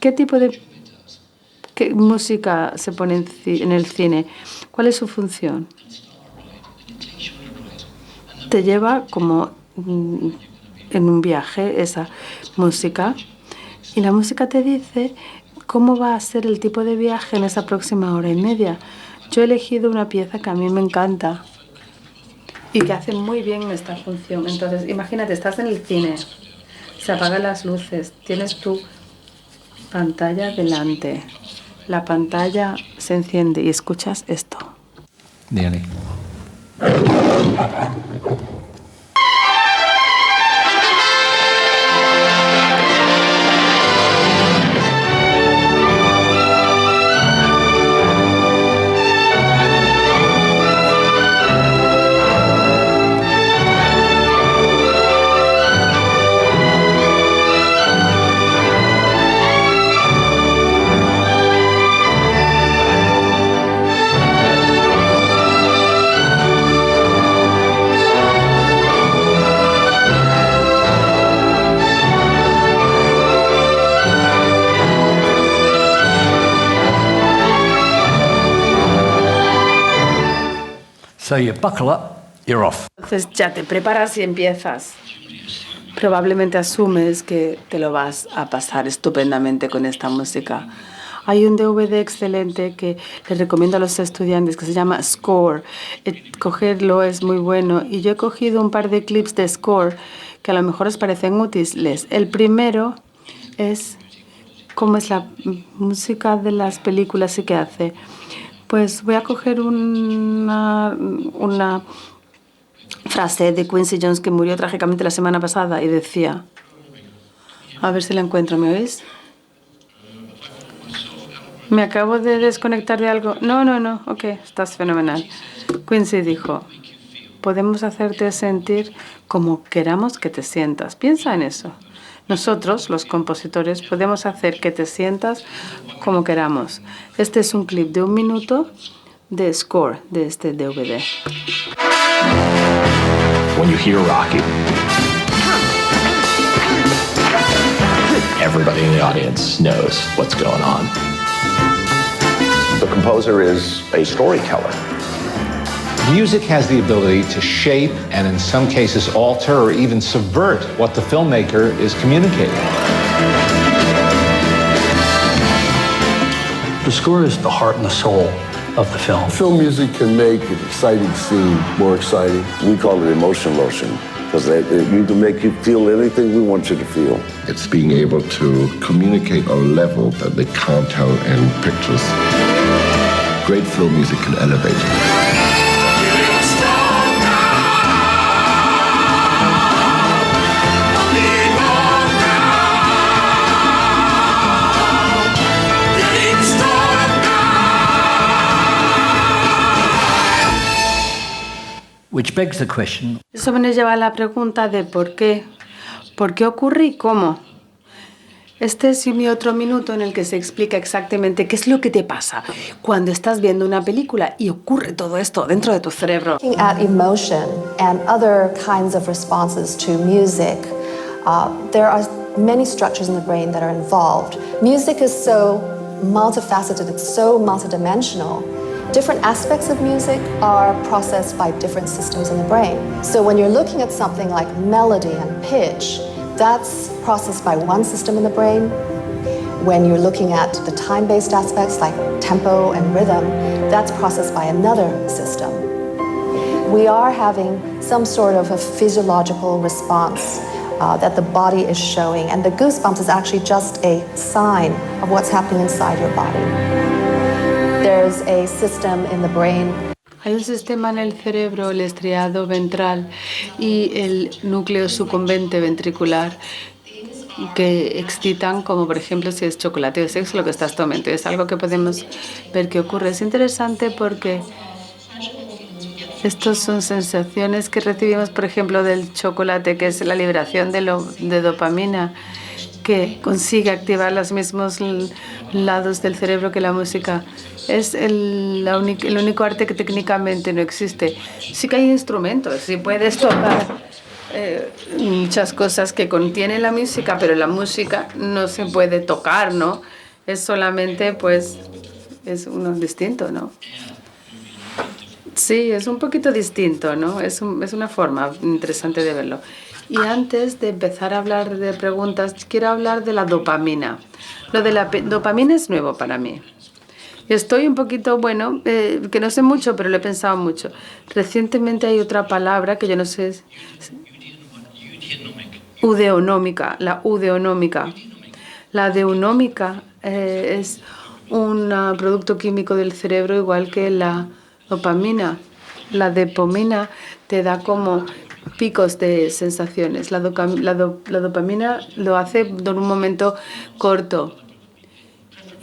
¿Qué tipo de música se pone en el cine? ¿Cuál es su función? Te lleva como en un viaje esa música, y la música te dice cómo va a ser el tipo de viaje en esa próxima hora y media. Yo he elegido una pieza que a mí me encanta y que hace muy bien esta función. Entonces, imagínate, estás en el cine, se apagan las luces, tienes tu pantalla delante, la pantalla se enciende y escuchas esto. Nearly. So you buckle up, you're off. Entonces ya te preparas y empiezas. Probablemente asumes que te lo vas a pasar estupendamente con esta música. Hay un DVD excelente que les recomiendo a los estudiantes que se llama Score. Cogerlo es muy bueno. Y yo he cogido un par de clips de Score que a lo mejor os parecen útiles. El primero es cómo es la música de las películas y qué hace. Pues voy a coger una frase de Quincy Jones que murió trágicamente la semana pasada y decía, a ver si la encuentro, ¿me oís? Me acabo de desconectar de algo. No, ok, estás fenomenal. Quincy dijo, podemos hacerte sentir como queramos que te sientas. Piensa en eso. Nosotros, los compositores, podemos hacer que te sientas como queramos. Este es un clip de 1 minuto de Score de este DVD. When you hear Rocky, everybody in the audience knows what's going on. The composer is a storyteller. Music has the ability to shape and in some cases alter or even subvert what the filmmaker is communicating. The score is the heart and the soul of the film. Film music can make an exciting scene more exciting. We call it emotion lotion because we can make you feel anything we want you to feel. It's being able to communicate on a level that they can't tell in pictures. Great film music can elevate. Which begs the question. Eso me lleva a la pregunta de por qué ocurre y cómo. Este es mi otro minuto en el que se explica exactamente qué es lo que te pasa cuando estás viendo una película y ocurre todo esto dentro de tu cerebro. Looking at emotion and other kinds of responses to music, there are many structures in the brain that are involved. Music is so multifaceted, it's so multidimensional. Different aspects of music are processed by different systems in the brain. So when you're looking at something like melody and pitch, that's processed by one system in the brain. When you're looking at the time-based aspects like tempo and rhythm, that's processed by another system. We are having some sort of a physiological response that the body is showing, and the goosebumps is actually just a sign of what's happening inside your body. There's a system in the brain. Hay un sistema en el cerebro, el estriado ventral y el núcleo sucumbente ventricular que excitan, como por ejemplo si es chocolate o sexo lo que estás tomando. Es algo que podemos ver que ocurre. Es interesante porque estas son sensaciones que recibimos, por ejemplo, del chocolate, que es la liberación de dopamina, que consigue activar los mismos lados del cerebro que la música. Es el único arte que técnicamente no existe. Sí que hay instrumentos, sí puedes tocar muchas cosas que contiene la música, pero la música no se puede tocar, ¿no? Es solamente, pues, es uno distinto, ¿no? Sí, es un poquito distinto, ¿no? Es una forma interesante de verlo. Y antes de empezar a hablar de preguntas, quiero hablar de la dopamina. Lo de la dopamina es nuevo para mí. Estoy un poquito, bueno, que no sé mucho, pero lo he pensado mucho. Recientemente hay otra palabra que yo no sé, eudaimónica, la eudaimónica. La eudaimónica es un producto químico del cerebro igual que la dopamina. La dopamina te da como picos de sensaciones. La dopamina lo hace en un momento corto.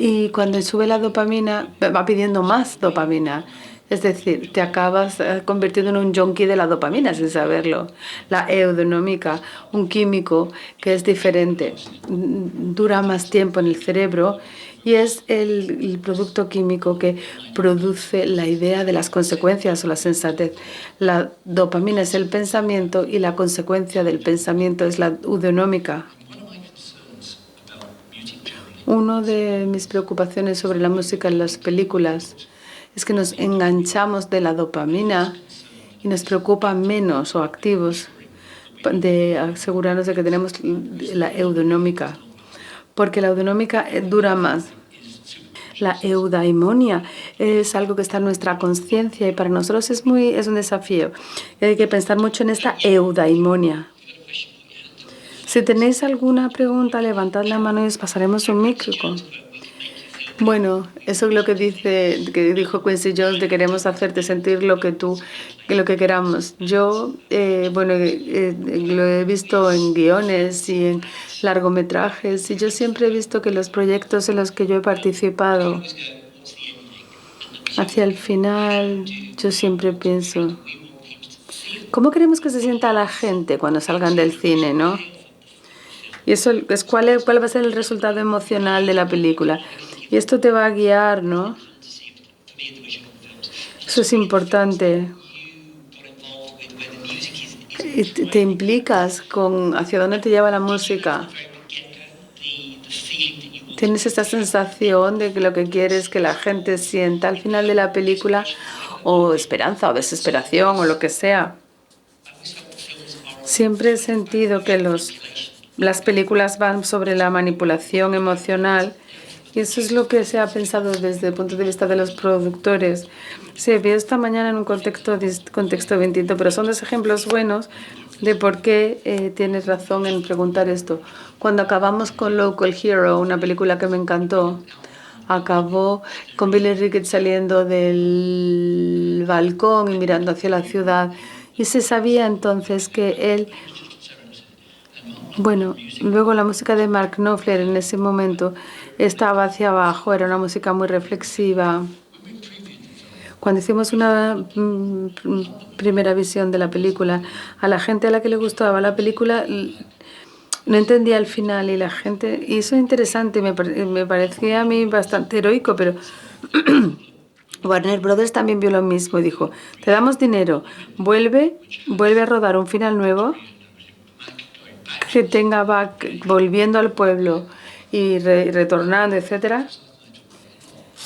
Y cuando sube la dopamina, va pidiendo más dopamina. Es decir, te acabas convirtiendo en un junkie de la dopamina sin saberlo. La eudaimónica, un químico que es diferente, dura más tiempo en el cerebro y es el producto químico que produce la idea de las consecuencias o la sensatez. La dopamina es el pensamiento y la consecuencia del pensamiento es la eudaimónica. Una de mis preocupaciones sobre la música en las películas es que nos enganchamos de la dopamina y nos preocupa menos o activos de asegurarnos de que tenemos la eudaimónica, porque la eudaimónica dura más. La eudaimonia es algo que está en nuestra conciencia y para nosotros es un desafío. Hay que pensar mucho en esta eudaimonia. Si tenéis alguna pregunta, levantad la mano y os pasaremos un micro. Bueno, eso es lo que dijo Quincy Jones, de queremos hacerte sentir lo que queramos. Yo, lo he visto en guiones y en largometrajes y yo siempre he visto que los proyectos en los que yo he participado, hacia el final, yo siempre pienso, ¿cómo queremos que se sienta la gente cuando salgan del cine, no? Y eso es cuál va a ser el resultado emocional de la película. Y esto te va a guiar, ¿no? Eso es importante. Y te implicas con hacia dónde te lleva la música. Tienes esta sensación de que lo que quieres que la gente sienta al final de la película, o esperanza o desesperación o lo que sea. Siempre he sentido que las películas van sobre la manipulación emocional y eso es lo que se ha pensado desde el punto de vista de los productores. Se vio esta mañana en un contexto distinto, pero son dos ejemplos buenos de por qué tienes razón en preguntar esto. Cuando acabamos con Local Hero, una película que me encantó, acabó con Billy Ricketts saliendo del balcón y mirando hacia la ciudad y se sabía entonces que él... Bueno, luego la música de Mark Knopfler en ese momento estaba hacia abajo, era una música muy reflexiva. Cuando hicimos una primera visión de la película, a la gente a la que le gustaba la película no entendía el final y la gente... Y eso es interesante, me parecía a mí bastante heroico, pero Warner Brothers también vio lo mismo y dijo, te damos dinero, vuelve a rodar un final nuevo que tenga volviendo al pueblo y retornando, etcétera.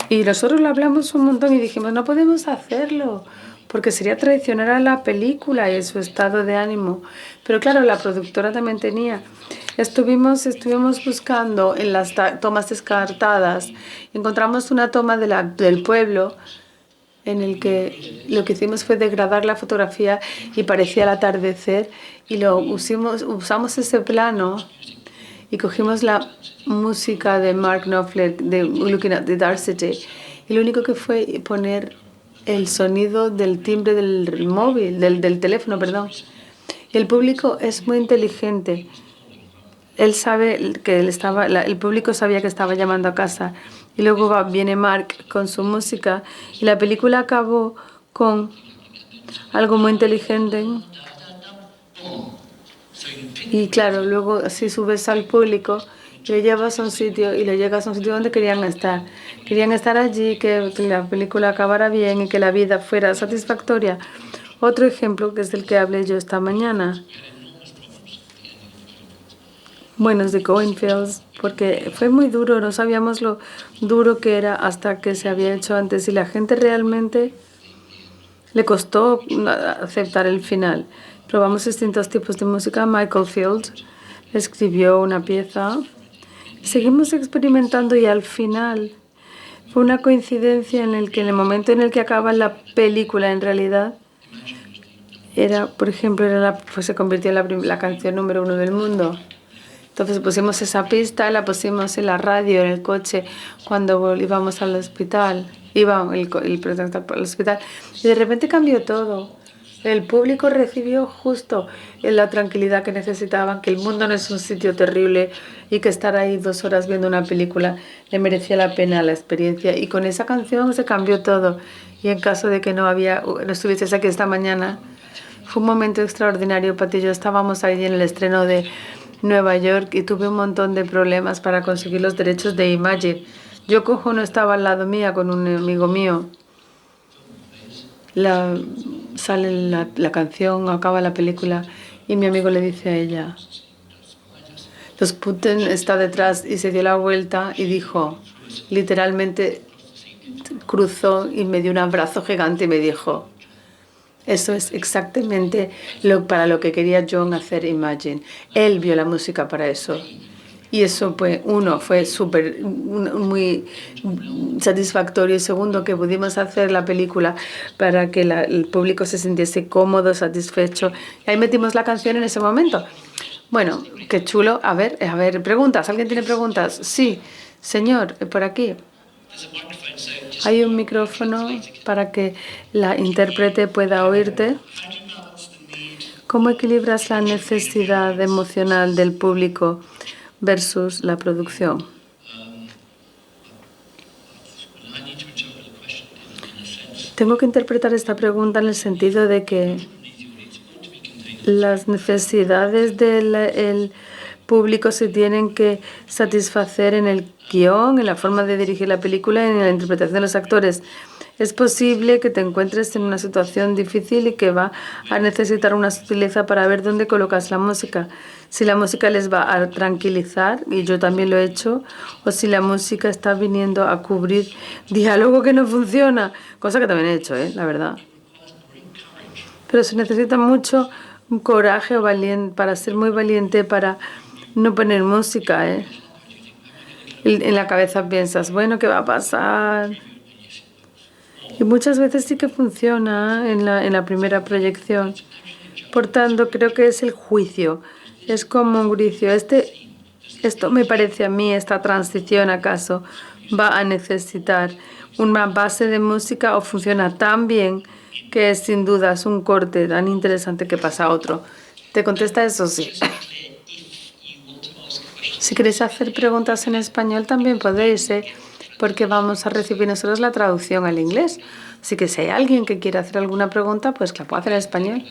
Y nosotros lo hablamos un montón y dijimos, no podemos hacerlo, porque sería traicionar a la película y su estado de ánimo. Pero claro, la productora también tenía. Estuvimos buscando en las tomas descartadas, encontramos una toma del pueblo en el que lo que hicimos fue degradar la fotografía y parecía el atardecer y usamos ese plano y cogimos la música de Mark Knopfler de Looking at the Dark City y lo único que fue poner el sonido del timbre del móvil, del teléfono, perdón. Y el público es muy inteligente. Él sabe que el público sabía que estaba llamando a casa. Y luego viene Mark con su música y la película acabó con algo muy inteligente. Y claro, luego si subes al público y lo llevas a un sitio y lo llegas a un sitio donde querían estar. Querían estar allí, que la película acabara bien y que la vida fuera satisfactoria. Otro ejemplo que es del que hablé yo esta mañana. buenos de Goenfields, porque fue muy duro, no sabíamos lo duro que era hasta que se había hecho antes y la gente realmente le costó aceptar el final. Probamos distintos tipos de música. Michael Field escribió una pieza. Seguimos experimentando y al final fue una coincidencia en el momento en el que acaba la película en realidad era, por ejemplo, pues se convirtió en la canción número 1 del mundo. Entonces pusimos esa pista, la pusimos en la radio, en el coche, cuando íbamos al hospital. Iba el protagonista al hospital y de repente cambió todo. El público recibió justo la tranquilidad que necesitaban, que el mundo no es un sitio terrible y que estar ahí 2 horas viendo una película le merecía la pena la experiencia. Y con esa canción se cambió todo. Y en caso de que no estuvieses aquí esta mañana, fue un momento extraordinario. Pati y yo estábamos ahí en el estreno de Nueva York y tuve un montón de problemas para conseguir los derechos de Imagine. Yoko Ono estaba al lado mía con un amigo mío. Sale la canción, acaba la película y mi amigo le dice a ella, los Putin está detrás, y se dio la vuelta y dijo, literalmente cruzó y me dio un abrazo gigante y me dijo, eso es exactamente para lo que quería John hacer Imagine. Él vio la música para eso. Y eso, pues, fue muy satisfactorio. Y segundo, que pudimos hacer la película para que el público se sintiese cómodo, satisfecho. Y ahí metimos la canción en ese momento. Bueno, qué chulo. A ver, preguntas. ¿Alguien tiene preguntas? Sí, señor, por aquí. Hay un micrófono para que la intérprete pueda oírte. ¿Cómo equilibras la necesidad emocional del público versus la producción? Tengo que interpretar esta pregunta en el sentido de que las necesidades del público se tienen que satisfacer en el guión, en la forma de dirigir la película y en la interpretación de los actores. Es posible que te encuentres en una situación difícil y que va a necesitar una sutileza para ver dónde colocas la música. Si la música les va a tranquilizar, y yo también lo he hecho, o si la música está viniendo a cubrir diálogo que no funciona, cosa que también he hecho, la verdad. Pero se necesita mucho coraje o para ser muy valiente para no poner música, En la cabeza piensas, bueno, ¿qué va a pasar? Y muchas veces sí que funciona en la primera proyección. Por tanto, creo que es el juicio. Es como un juicio. Esto me parece a mí, esta transición, ¿acaso va a necesitar una base de música o funciona tan bien que es sin dudas un corte tan interesante que pasa a otro? ¿Te contesta eso? Sí. Si queréis hacer preguntas en español también podéis, porque vamos a recibir nosotros la traducción al inglés. Así que si hay alguien que quiera hacer alguna pregunta, pues la puede hacer en español.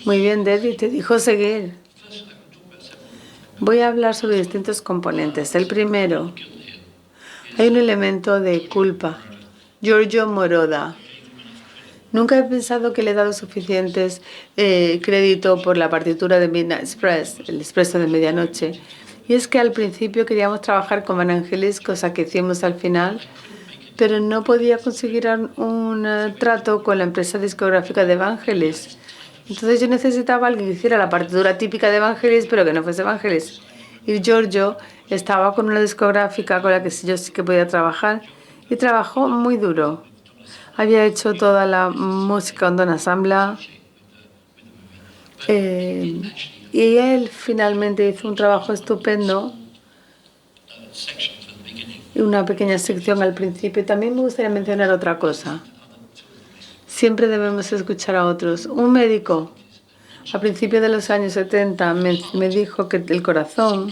Muy bien, Debbie, te dijo seguir. Voy a hablar sobre distintos componentes. El primero, hay un elemento de culpa. Giorgio Moroder. Nunca he pensado que le he dado suficientes crédito por la partitura de Midnight Express, el expreso de medianoche. Y es que al principio queríamos trabajar con Vangelis, cosa que hicimos al final, pero no podía conseguir un trato con la empresa discográfica de Vangelis. Entonces yo necesitaba a alguien que hiciera la partitura típica de Vangelis, pero que no fuese Vangelis. Y Giorgio estaba con una discográfica con la que yo sí que podía trabajar y trabajó muy duro. Había hecho toda la música con Donna Sambla. Y él finalmente hizo un trabajo estupendo. Una pequeña sección al principio. Y también me gustaría mencionar otra cosa. Siempre debemos escuchar a otros. Un médico a principios de los años 70 me dijo que el corazón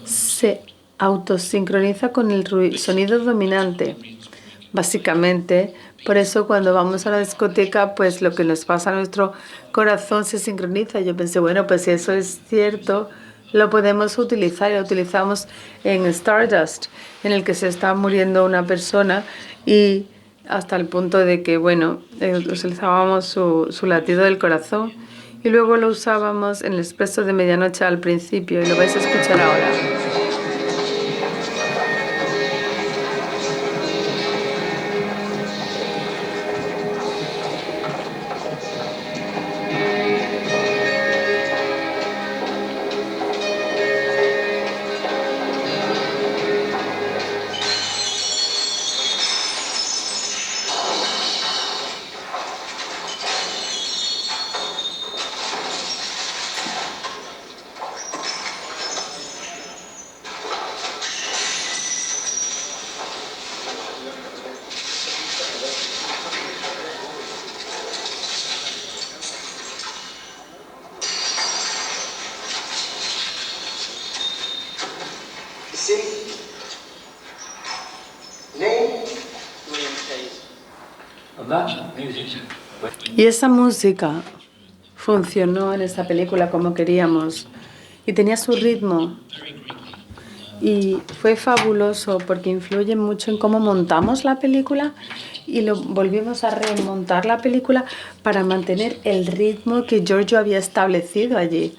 se autosincroniza con el sonido dominante. Básicamente, por eso cuando vamos a la discoteca, pues lo que nos pasa a nuestro corazón se sincroniza. Yo pensé, bueno, pues si eso es cierto, lo podemos utilizar. Y lo utilizamos en Stardust, en el que se está muriendo una persona y hasta el punto de que, bueno, utilizábamos su latido del corazón. Y luego lo usábamos en el Expreso de Medianoche al principio y lo vais a escuchar ahora. Y esa música funcionó en esta película como queríamos y tenía su ritmo y fue fabuloso porque influye mucho en cómo montamos la película y lo volvimos a remontar la película para mantener el ritmo que Giorgio había establecido allí.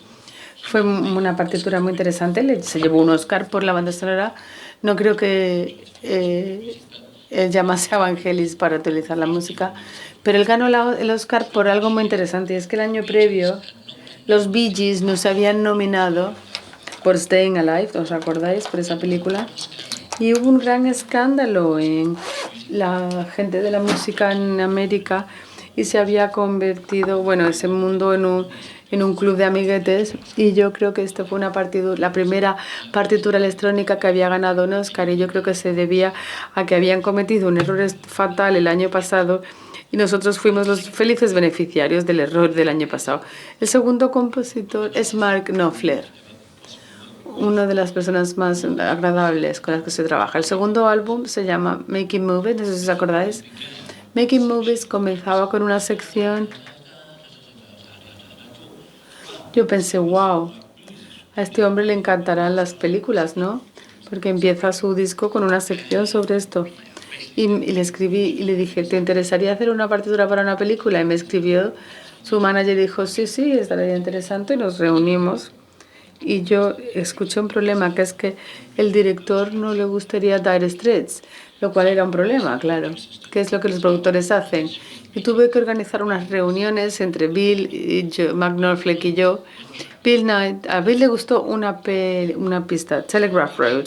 Fue una partitura muy interesante, se llevó un Oscar por la banda sonora. No creo que él llamase a Vangelis para utilizar la música, pero él ganó el Oscar por algo muy interesante, y es que el año previo los Bee Gees nos habían nominado por Staying Alive, ¿os acordáis? Por esa película. Y hubo un gran escándalo en la gente de la música en América y se había convertido, bueno, ese mundo en un club de amiguetes, y yo creo que esto fue la primera partitura electrónica que había ganado un Oscar, y yo creo que se debía a que habían cometido un error fatal el año pasado y nosotros fuimos los felices beneficiarios del error del año pasado. El segundo compositor es Mark Knopfler, una de las personas más agradables con las que se trabaja. El segundo álbum se llama Making Movies, no sé si os acordáis. Making Movies comenzaba con una sección. Yo pensé, wow, a este hombre le encantarán las películas, ¿no? Porque empieza su disco con una sección sobre esto. Y le escribí y le dije, ¿te interesaría hacer una partitura para una película? Y me escribió su manager y dijo, sí, estaría interesante, y nos reunimos. Y yo escuché un problema, que es que el director no le gustaría Dire Straits, lo cual era un problema, claro, que es lo que los productores hacen. Y tuve que organizar unas reuniones entre Bill y Mark Knopfler y yo. A Bill le gustó una pista, Telegraph Road.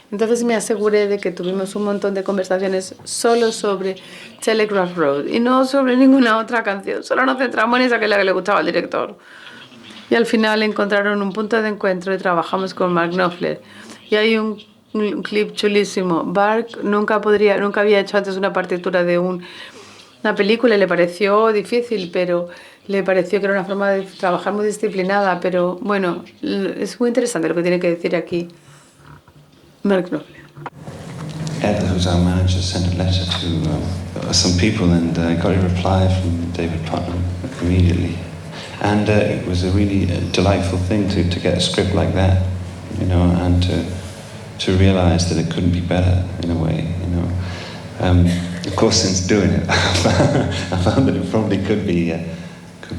Entonces me aseguré de que tuvimos un montón de conversaciones solo sobre Telegraph Road y no sobre ninguna otra canción. Solo nos centramos en esa que es la que le gustaba al director. Y al final encontraron un punto de encuentro y trabajamos con Mark Knopfler. Y hay un clip chulísimo. Mark nunca había hecho antes una partitura de una película y le pareció difícil, pero le pareció que era una forma de trabajar muy disciplinada. Pero bueno, es muy interesante lo que tiene que decir aquí Mark Knopfler. Ed, who's our manager, sent a letter to some people, and got a reply from David Putnam immediately. And it was a really delightful thing to get a script like that, you know, and to realize that it couldn't be better in a way, you know. Of course, since doing it, I found that it probably could be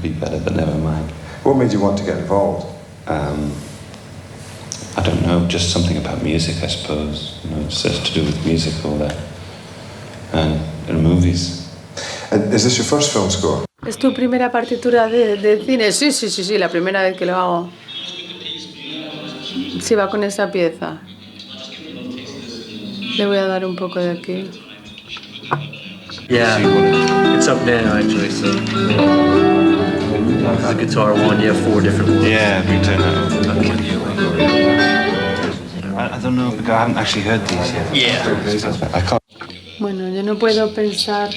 better, but never mind. What made you want to get involved? I don't know, just something about music, I suppose. You know, it's just to do with music, all that, and movies. And is this your first film score? ¿Es tu primera partitura de cine? Sí, la primera vez que lo hago. Sí, va con esa pieza. Le voy a dar un poco de aquí. Yeah, it's up now actually, so the guitar one, you have 4 different ones. Yeah, we turn that over. I don't know, because I haven't actually heard these yet. Yeah. I can't. Bueno, yo no puedo pensar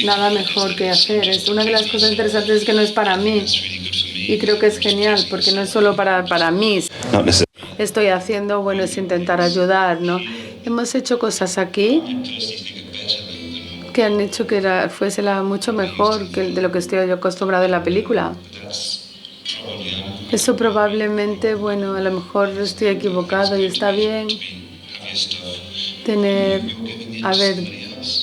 nada mejor que hacer. Una de las cosas interesantes es que no es para mí. Y creo que es genial, porque no es solo para mí. Estoy haciendo, bueno, es intentar ayudar, ¿no? Hemos hecho cosas aquí que han hecho que fuese mucho mejor que de lo que estoy yo acostumbrado en la película. Eso probablemente, bueno, a lo mejor estoy equivocado y está bien a ver,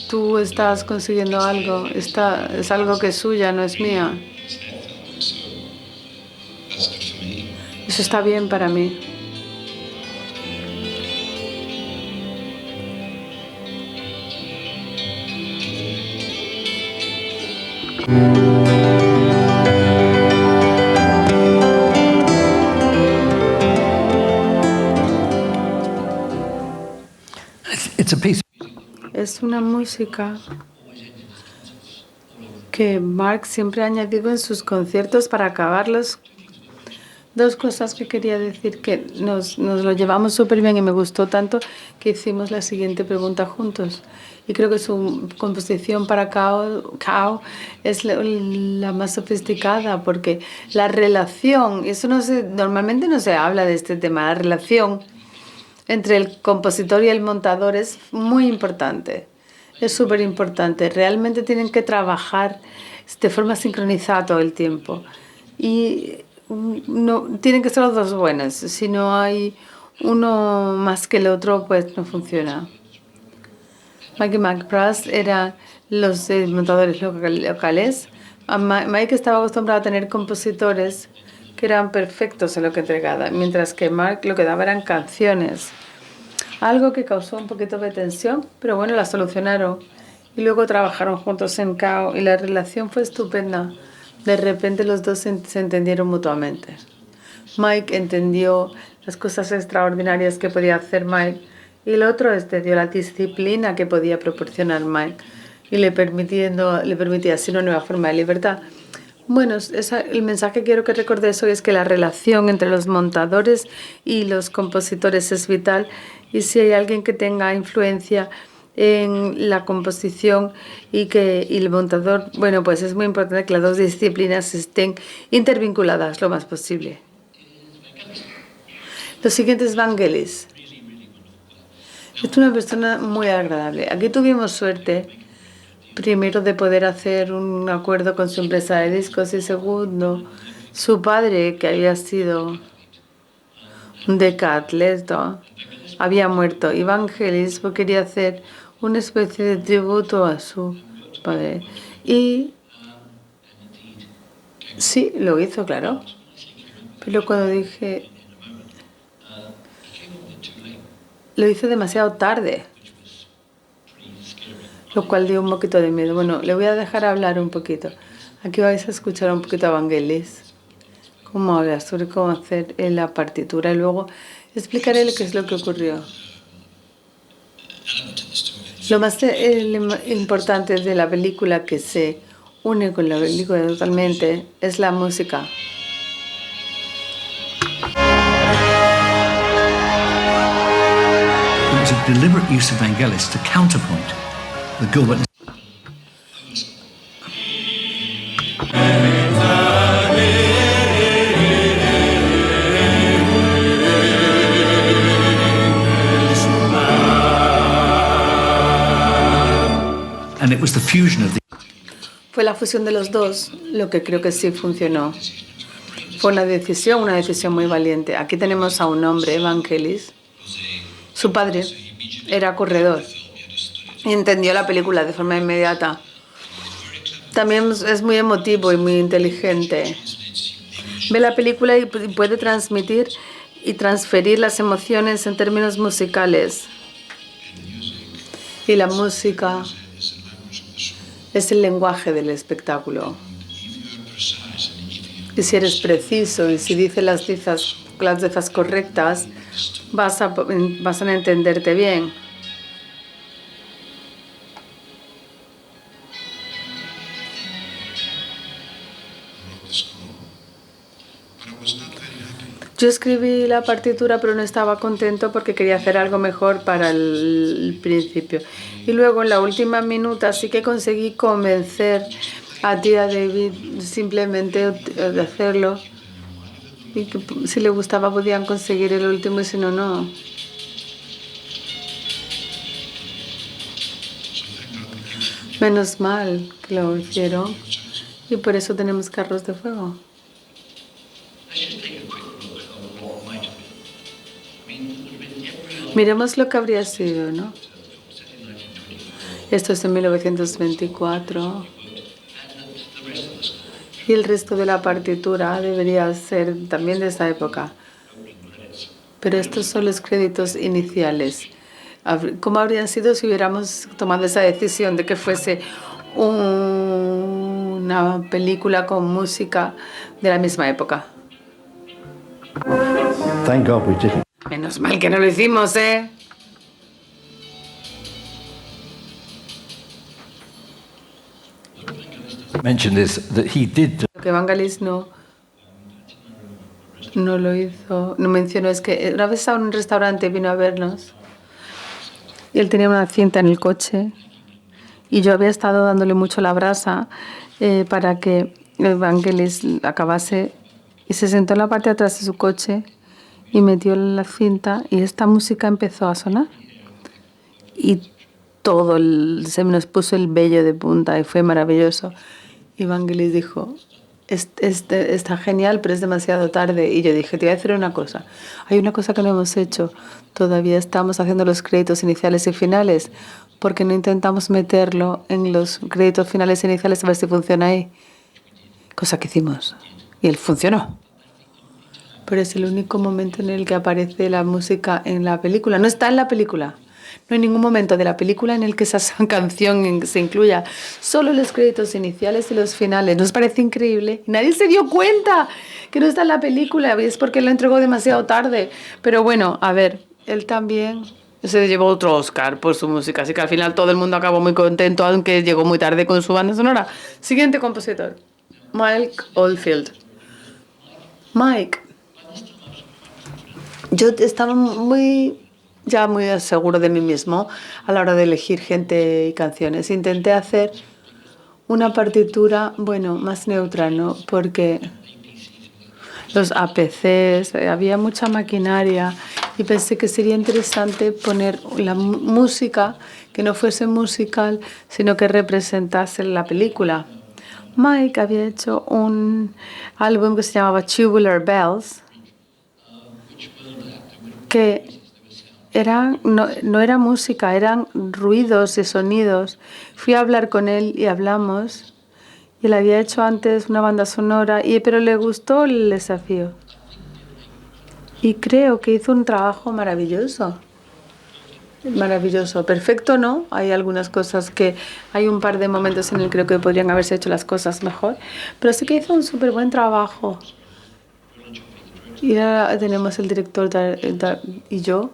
tú estás consiguiendo algo, es algo que es suya, no es mía. Eso está bien para mí. It's a piece. Es una música que Mark siempre ha añadido en sus conciertos para acabarlos. Dos cosas que quería decir, que nos lo llevamos súper bien y me gustó tanto que hicimos la siguiente pregunta juntos. Y creo que su composición para Cow es la más sofisticada, porque la relación, eso normalmente no se habla de este tema, la relación entre el compositor y el montador es muy importante, es súper importante. Realmente tienen que trabajar de forma sincronizada todo el tiempo. Y no tienen que ser los dos buenos. Si no hay uno más que el otro, pues no funciona. Mike y McBrass eran los montadores locales. Mike estaba acostumbrado a tener compositores que eran perfectos en lo que entregaba, mientras que Mark lo que daba eran canciones. Algo que causó un poquito de tensión, pero bueno, la solucionaron. Y luego trabajaron juntos en Cow y la relación fue estupenda. De repente los dos se entendieron mutuamente. Mike entendió las cosas extraordinarias que podía hacer Mike y el otro dio la disciplina que podía proporcionar Mike y le permitía así una nueva forma de libertad. Bueno, el mensaje que quiero que recordéis hoy es que la relación entre los montadores y los compositores es vital, y si hay alguien que tenga influencia en la composición y el montador, bueno, pues es muy importante que las dos disciplinas estén intervinculadas lo más posible. Lo siguiente es Vangelis. Es una persona muy agradable. Aquí tuvimos suerte, primero, de poder hacer un acuerdo con su empresa de discos, y segundo, su padre, que había sido un decatleta, había muerto. Y Vangelis quería hacer una especie de tributo a su padre. Y sí, lo hizo, claro. Pero cuando dije, lo hizo demasiado tarde, lo cual dio un poquito de miedo. Bueno, le voy a dejar hablar un poquito. Aquí vais a escuchar un poquito a Vangelis, cómo habla sobre cómo hacer la partitura, y luego explicaré qué es lo que ocurrió. Lo más importante de la película, que se une con la película totalmente, es la música. It was a deliberate use of Vangelis to counterpoint the Gilbert. And it was the fusion of the. Fue la fusión de los dos lo que creo que sí funcionó. Fue una decisión muy valiente. Aquí tenemos a un hombre, Vangelis. Su padre era corredor y entendió la película de forma inmediata. También es muy emotivo y muy inteligente. Ve la película y puede transmitir y transferir las emociones en términos musicales. Y la música es el lenguaje del espectáculo. Y si eres preciso y si dices las cifras correctas, vas a entenderte bien. Yo escribí la partitura, pero no estaba contento porque quería hacer algo mejor para el principio. Y luego, en la última minuta, sí que conseguí convencer a tía David simplemente de hacerlo. Y que si le gustaba podían conseguir el último, y si no, no. Menos mal que lo hicieron. Y por eso tenemos carros de fuego. Miremos lo que habría sido, ¿no? Esto es en 1924. Y el resto de la partitura debería ser también de esa época. pero estos son los créditos iniciales. ¿Cómo habrían sido si hubiéramos tomado esa decisión de que fuese una película con música de la misma época? Thank God we didn't. Menos mal que no lo hicimos, ¿eh? Mention this, that he did. Lo que Vangelis no lo hizo, no mencionó, es que una vez estaba en un restaurante, vino a vernos y él tenía una cinta en el coche y yo había estado dándole mucho la brasa para que Vangelis acabase, y se sentó en la parte de atrás de su coche y metió la cinta y esta música empezó a sonar y se nos puso el vello de punta y fue maravilloso. Y Vangelis dijo: está genial, pero es demasiado tarde. Y yo dije: te voy a decir una cosa. Hay una cosa que no hemos hecho. Todavía estamos haciendo los créditos iniciales y finales. ¿Por qué no intentamos meterlo en los créditos finales e iniciales a ver si funciona ahí? Cosa que hicimos. Y él funcionó. Pero es el único momento en el que aparece la música en la película. No está en la película. No hay ningún momento de la película en el que esa canción se incluya. Solo los créditos iniciales y los finales. ¿Nos parece increíble? Nadie se dio cuenta que no está en la película. Es porque lo entregó demasiado tarde. Pero bueno, a ver, él también se llevó otro Oscar por su música. Así que al final todo el mundo acabó muy contento, aunque llegó muy tarde con su banda sonora. Siguiente compositor. Mike Oldfield. Mike. Yo estaba muy seguro de mí mismo a la hora de elegir gente y canciones. Intenté hacer una partitura, más neutra, ¿no? Porque los APCs, había mucha maquinaria y pensé que sería interesante poner la música que no fuese musical, sino que representase la película. Mike había hecho un álbum que se llamaba Tubular Bells, que no era música, eran ruidos y sonidos. Fui a hablar con él y hablamos. Y él había hecho antes una banda sonora, pero le gustó el desafío. Y creo que hizo un trabajo maravilloso. Maravilloso. Perfecto, ¿no? Hay algunas cosas hay un par de momentos en el que creo que podrían haberse hecho las cosas mejor. Pero sí que hizo un súper buen trabajo. Y ahora tenemos el director y yo.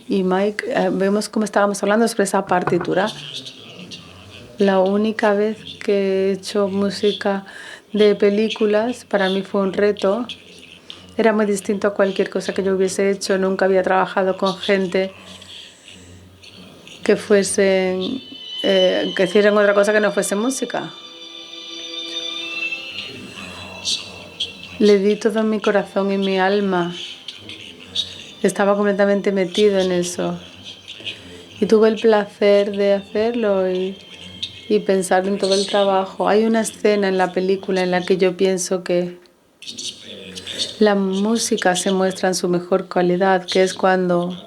Y Mike, vemos cómo estábamos hablando sobre esa partitura. La única vez que he hecho música de películas, para mí fue un reto. Era muy distinto a cualquier cosa que yo hubiese hecho. Nunca había trabajado con gente que hicieran otra cosa que no fuese música. Le di todo mi corazón y mi alma. Estaba completamente metido en eso. Y tuve el placer de hacerlo y pensar en todo el trabajo. Hay una escena en la película en la que yo pienso que la música se muestra en su mejor calidad, que es cuando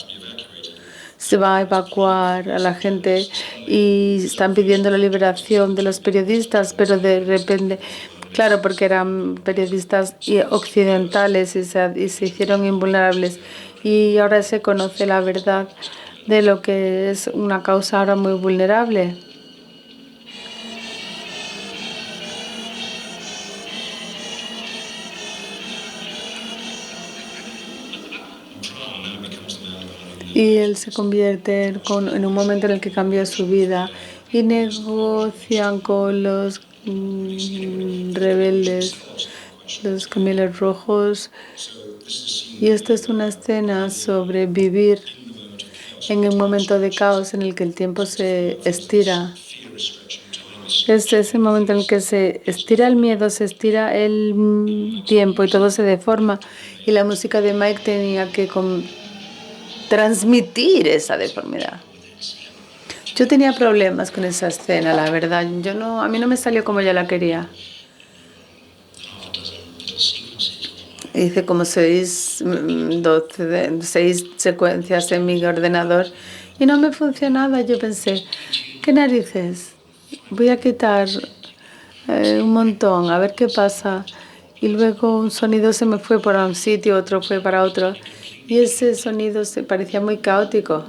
se va a evacuar a la gente y están pidiendo la liberación de los periodistas, pero de repente, claro, porque eran periodistas occidentales y se hicieron invulnerables. Y ahora se conoce la verdad de lo que es una causa ahora muy vulnerable. Y él se convierte en un momento en el que cambia su vida y negocian con los rebeldes, los Khmeres rojos. Y esta es una escena sobre vivir en un momento de caos en el que el tiempo se estira. Es ese momento en el que se estira el miedo, se estira el tiempo y todo se deforma. Y la música de Mike tenía que transmitir esa deformidad. Yo tenía problemas con esa escena, la verdad. A mí no me salió como yo la quería. Hice como 6 secuencias en mi ordenador y no me funcionaba. Yo pensé, ¿qué narices? Voy a quitar un montón, a ver qué pasa. y luego un sonido se me fue para un sitio, otro fue para otro, y ese sonido se parecía muy caótico.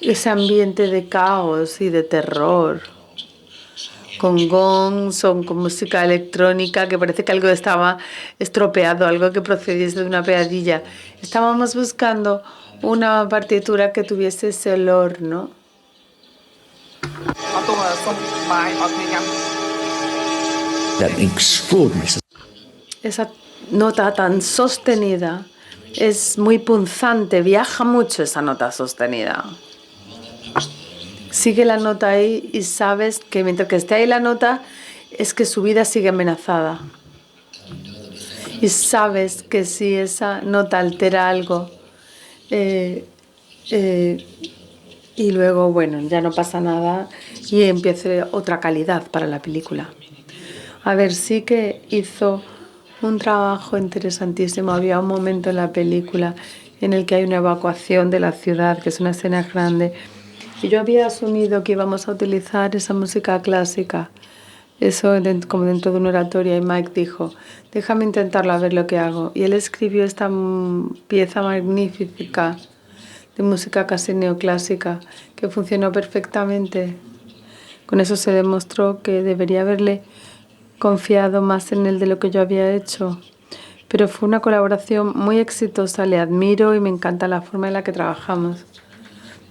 Ese ambiente de caos y de terror, con gongs o con música electrónica, que parece que algo estaba estropeado, algo que procediese de una pesadilla. Estábamos buscando una partitura que tuviese ese olor, ¿no? That extraordinary. Esa nota tan sostenida es muy punzante, viaja mucho esa nota sostenida. Sigue la nota ahí y sabes que mientras que esté ahí la nota es que su vida sigue amenazada. Y sabes que si esa nota altera algo y luego, bueno, ya no pasa nada y empieza otra calidad para la película. A ver, sí que hizo un trabajo interesantísimo. Había un momento en la película en el que hay una evacuación de la ciudad, que es una escena grande. Y yo había asumido que íbamos a utilizar esa música clásica, eso como dentro de una oratoria, y Mike dijo, déjame intentarlo a ver lo que hago. Y él escribió esta pieza magnífica de música casi neoclásica, que funcionó perfectamente. Con eso se demostró que debería haberle confiado más en él de lo que yo había hecho. Pero fue una colaboración muy exitosa, le admiro y me encanta la forma en la que trabajamos.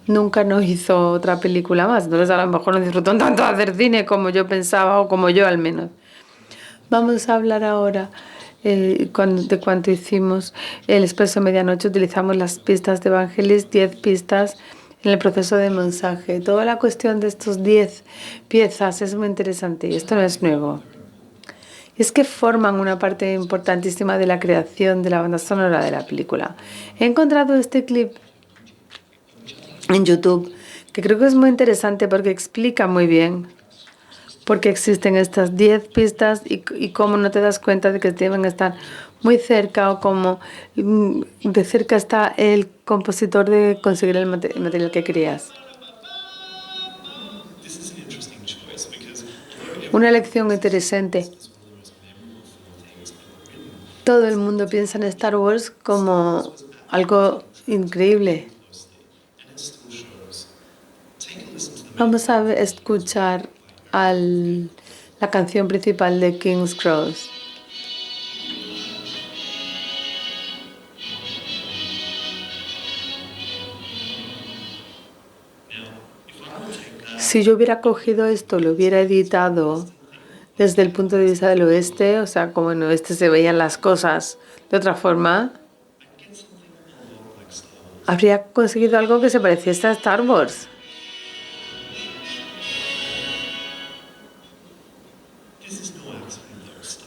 Nunca nos hizo otra película más, entonces a lo mejor no disfrutó tanto de hacer cine como yo pensaba, o como yo al menos. Vamos a hablar ahora de cuánto hicimos el Expreso Medianoche. Utilizamos las pistas de Vangelis, 10 pistas en el proceso de montaje. Toda la cuestión de estos 10 piezas es muy interesante y esto no es nuevo. Es que forman una parte importantísima de la creación de la banda sonora de la película. He encontrado este clip en YouTube que creo que es muy interesante porque explica muy bien por qué existen estas 10 pistas y cómo no te das cuenta de que deben estar muy cerca, o cómo de cerca está el compositor de conseguir el material que querías. Una elección interesante. Todo el mundo piensa en Star Wars como algo increíble. Vamos a escuchar la canción principal de King's Cross. Si yo hubiera cogido esto, lo hubiera editado desde el punto de vista del oeste, o sea, como en el oeste se veían las cosas de otra forma, habría conseguido algo que se pareciese a Star Wars.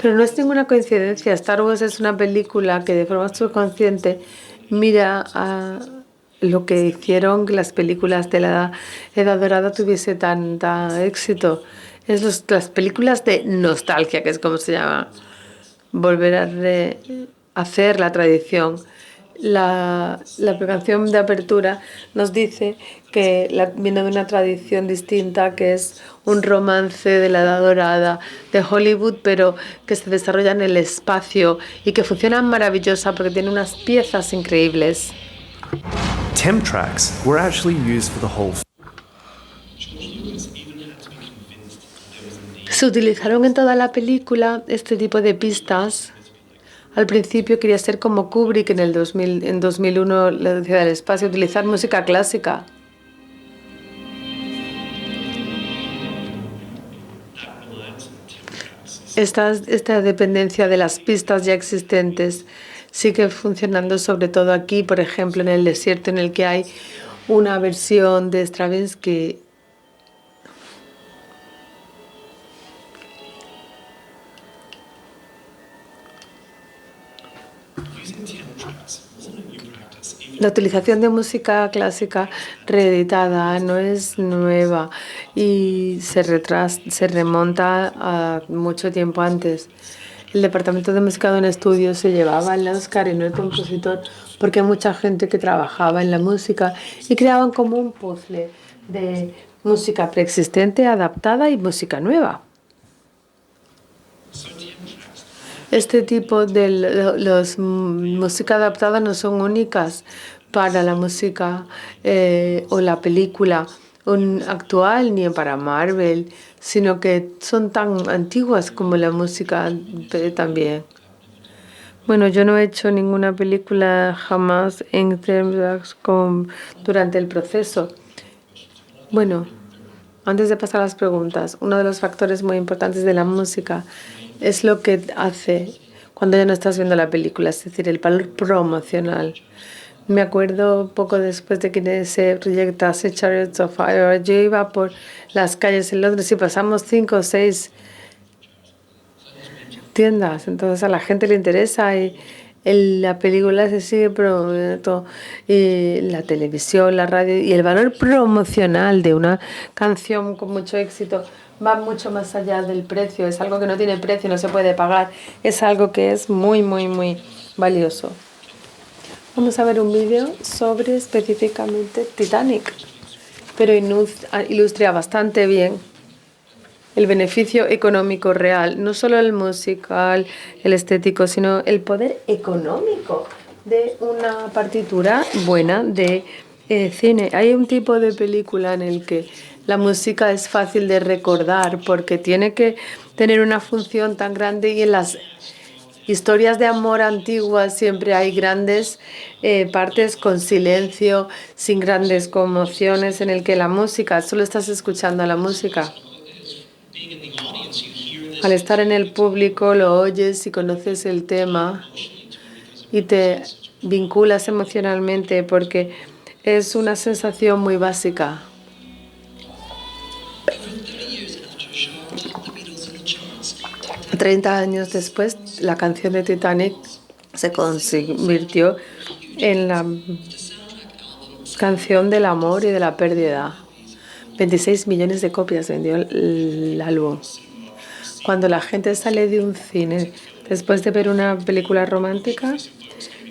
Pero no es ninguna coincidencia. Star Wars es una película que de forma subconsciente mira a lo que hicieron que las películas de la Edad Dorada tuviese tanta éxito. Es las películas de nostalgia, que es como se llama. Volver a hacer la tradición. La canción de apertura nos dice que viene de una tradición distinta, que es un romance de la Edad Dorada de Hollywood, pero que se desarrolla en el espacio y que funciona maravillosa porque tiene unas piezas increíbles. Temp tracks were actually used for the whole. Se utilizaron en toda la película este tipo de pistas. Al principio quería ser como Kubrick en 2001, La Odisea del Espacio, utilizar música clásica. Esta dependencia de las pistas ya existentes sigue funcionando, sobre todo aquí, por ejemplo, en el desierto, en el que hay una versión de Stravinsky. La utilización de música clásica reeditada no es nueva y se remonta a mucho tiempo antes. El departamento de música de un estudio se llevaba el Oscar y no el compositor, porque hay mucha gente que trabajaba en la música y creaban como un puzzle de música preexistente, adaptada y música nueva. Este tipo de música adaptada no son únicas para la música o la película actual ni para Marvel, sino que son tan antiguas como la música también. Bueno, yo no he hecho ninguna película jamás en términos durante el proceso. Bueno, antes de pasar a las preguntas, uno de los factores muy importantes de la música es lo que hace cuando ya no estás viendo la película, es decir, el valor promocional. Me acuerdo poco después de que se proyectase Chariots of Fire, yo iba por las calles en Londres y pasamos 5 o 6 tiendas, entonces a la gente le interesa y la película se sigue promoviendo, y la televisión, la radio, y el valor promocional de una canción con mucho éxito va mucho más allá del precio, es algo que no tiene precio, no se puede pagar, es algo que es muy, muy, muy valioso. Vamos a ver un vídeo sobre específicamente Titanic, pero ilustra bastante bien el beneficio económico real, no solo el musical, el estético, sino el poder económico de una partitura buena de cine. Hay un tipo de película en el que la música es fácil de recordar porque tiene que tener una función tan grande, y en las historias de amor antiguas siempre hay grandes partes con silencio, sin grandes conmociones, en el que la música, solo estás escuchando la música. Al estar en el público lo oyes y conoces el tema y te vinculas emocionalmente porque es una sensación muy básica. 30 años después, la canción de Titanic se convirtió en la canción del amor y de la pérdida. 26 millones de copias vendió el álbum. Cuando la gente sale de un cine después de ver una película romántica,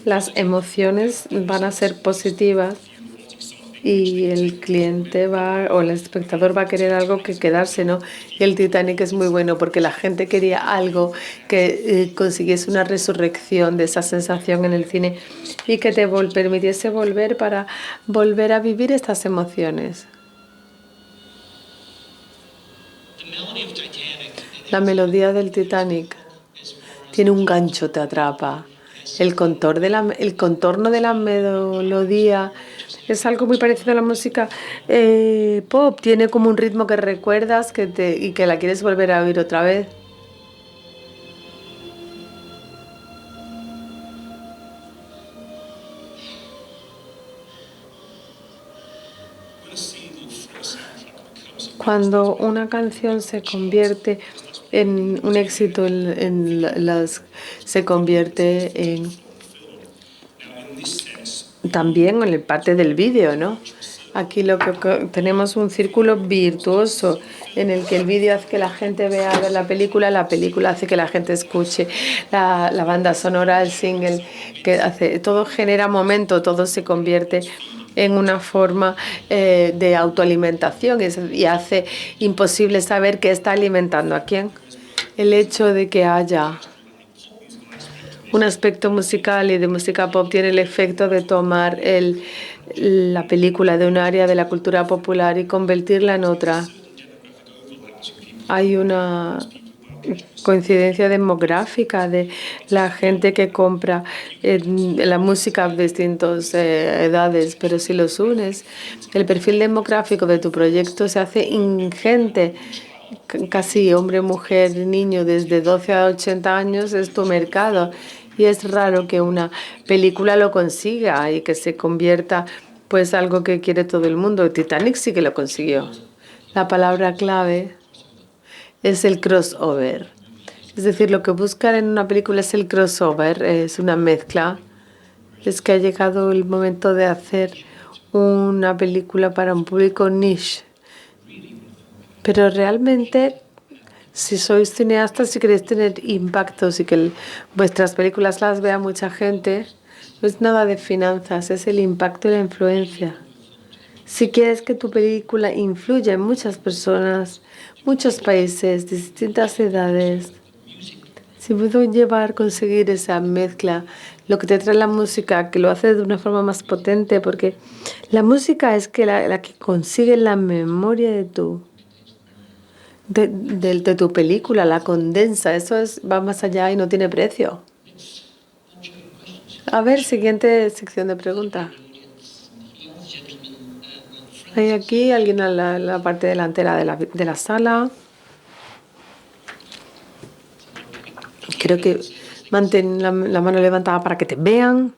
las emociones van a ser positivas y el cliente o el espectador va a querer algo que quedarse, ¿no? Y el Titanic es muy bueno porque la gente quería algo que consiguiese una resurrección de esa sensación en el cine y que te permitiese volver a vivir estas emociones. La melodía del Titanic tiene un gancho, te atrapa. El contorno de la melodía es algo muy parecido a la música pop. Tiene como un ritmo que recuerdas y que la quieres volver a oír otra vez. Cuando una canción se convierte en un éxito, se convierte en también en parte del vídeo, ¿no? Aquí tenemos un círculo virtuoso en el que el vídeo hace que la gente vea ver la película hace que la gente escuche la banda sonora, el single, todo genera momento, todo se convierte en una forma de autoalimentación y hace imposible saber qué está alimentando a quién. El hecho de que haya un aspecto musical y de música pop tiene el efecto de tomar la película de un área de la cultura popular y convertirla en otra. Hay una coincidencia demográfica de la gente que compra la música de distintas edades, pero si los unes, el perfil demográfico de tu proyecto se hace ingente. Casi hombre, mujer, niño, desde 12 a 80 años es tu mercado. Y es raro que una película lo consiga y que se convierta pues algo que quiere todo el mundo. Titanic sí que lo consiguió. La palabra clave es el crossover. Es decir, lo que buscan en una película es el crossover, es una mezcla. Es que ha llegado el momento de hacer una película para un público niche. Pero realmente, si sois cineastas, si queréis tener impactos y que vuestras películas las vea mucha gente, no es nada de finanzas, es el impacto y la influencia. Si quieres que tu película influya en muchas personas, muchos países, distintas edades, Si puedo conseguir esa mezcla, lo que te trae la música, que lo hace de una forma más potente, porque la música es que la que consigue la memoria de tu película, la condensa, va más allá y no tiene precio. A ver, siguiente sección de preguntas. Hay aquí alguien en la parte delantera de la sala. Creo que mantén la mano levantada para que te vean.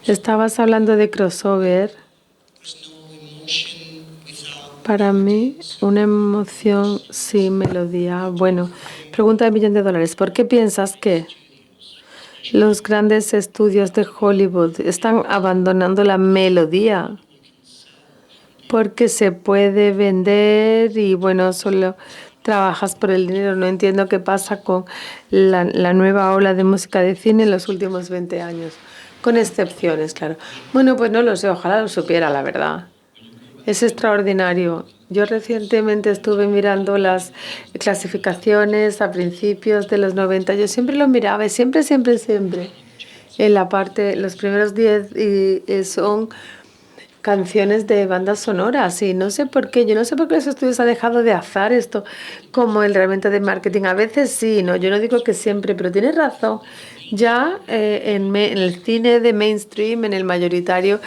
Estabas hablando de crossover. Para mí, una emoción sin melodía. Bueno, pregunta de $1.000.000. ¿Por qué piensas que los grandes estudios de Hollywood están abandonando la melodía? Porque se puede vender y bueno, solo trabajas por el dinero. No entiendo qué pasa con la nueva ola de música de cine en los últimos 20 años. Con excepciones, claro. Bueno, pues no lo sé, ojalá lo supiera, la verdad. Es extraordinario. Yo recientemente estuve mirando las clasificaciones a principios de los 90. Yo siempre lo miraba y siempre. En la parte, los primeros 10 son canciones de bandas sonoras y no sé por qué. Yo no sé por qué los estudios han dejado de hacer esto como el herramienta de marketing. A veces sí, no, yo no digo que siempre, pero tienes razón. Ya en el cine de mainstream, en el mayoritario,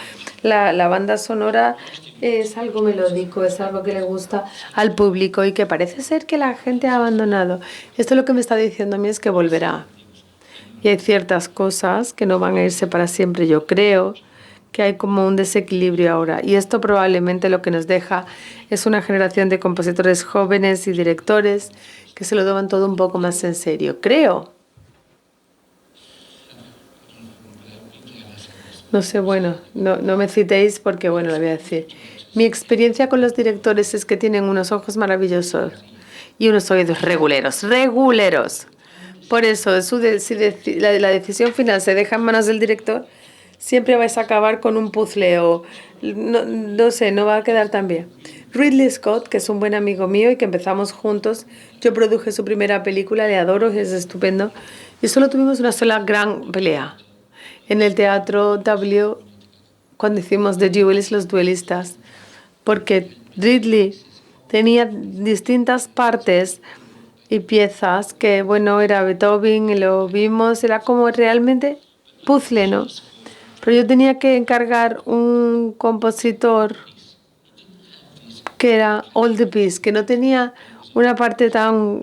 la banda sonora es algo melódico, es algo que le gusta al público y que parece ser que la gente ha abandonado. Esto lo que me está diciendo a mí es que volverá. Y hay ciertas cosas que no van a irse para siempre. Yo creo que hay como un desequilibrio ahora. Y esto probablemente lo que nos deja es una generación de compositores jóvenes y directores que se lo toman todo un poco más en serio. Creo. No sé, bueno, no me citéis porque, bueno, lo voy a decir. Mi experiencia con los directores es que tienen unos ojos maravillosos y unos oídos reguleros. Por eso, si la decisión final se deja en manos del director, siempre vais a acabar con un puzzle o no sé, no va a quedar tan bien. Ridley Scott, que es un buen amigo mío y que empezamos juntos, yo produje su primera película, le adoro, es estupendo, y solo tuvimos una sola gran pelea. En el Teatro W, cuando hicimos The Duelists, los duelistas, porque Ridley tenía distintas partes y piezas que, bueno, era Beethoven, y lo vimos, era como realmente puzzle, ¿no? Pero yo tenía que encargar un compositor que era All the Piece, que no tenía una parte tan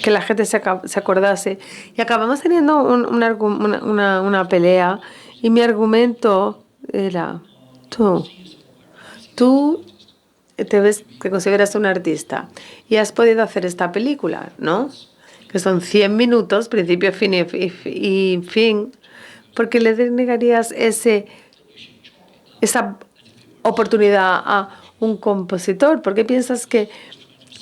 que la gente se acordase. Y acabamos teniendo una pelea y mi argumento era, tú te consideras un artista y has podido hacer esta película, ¿no? Que son 100 minutos, principio, fin y fin, porque le negarías esa oportunidad a un compositor. ¿Por qué piensas que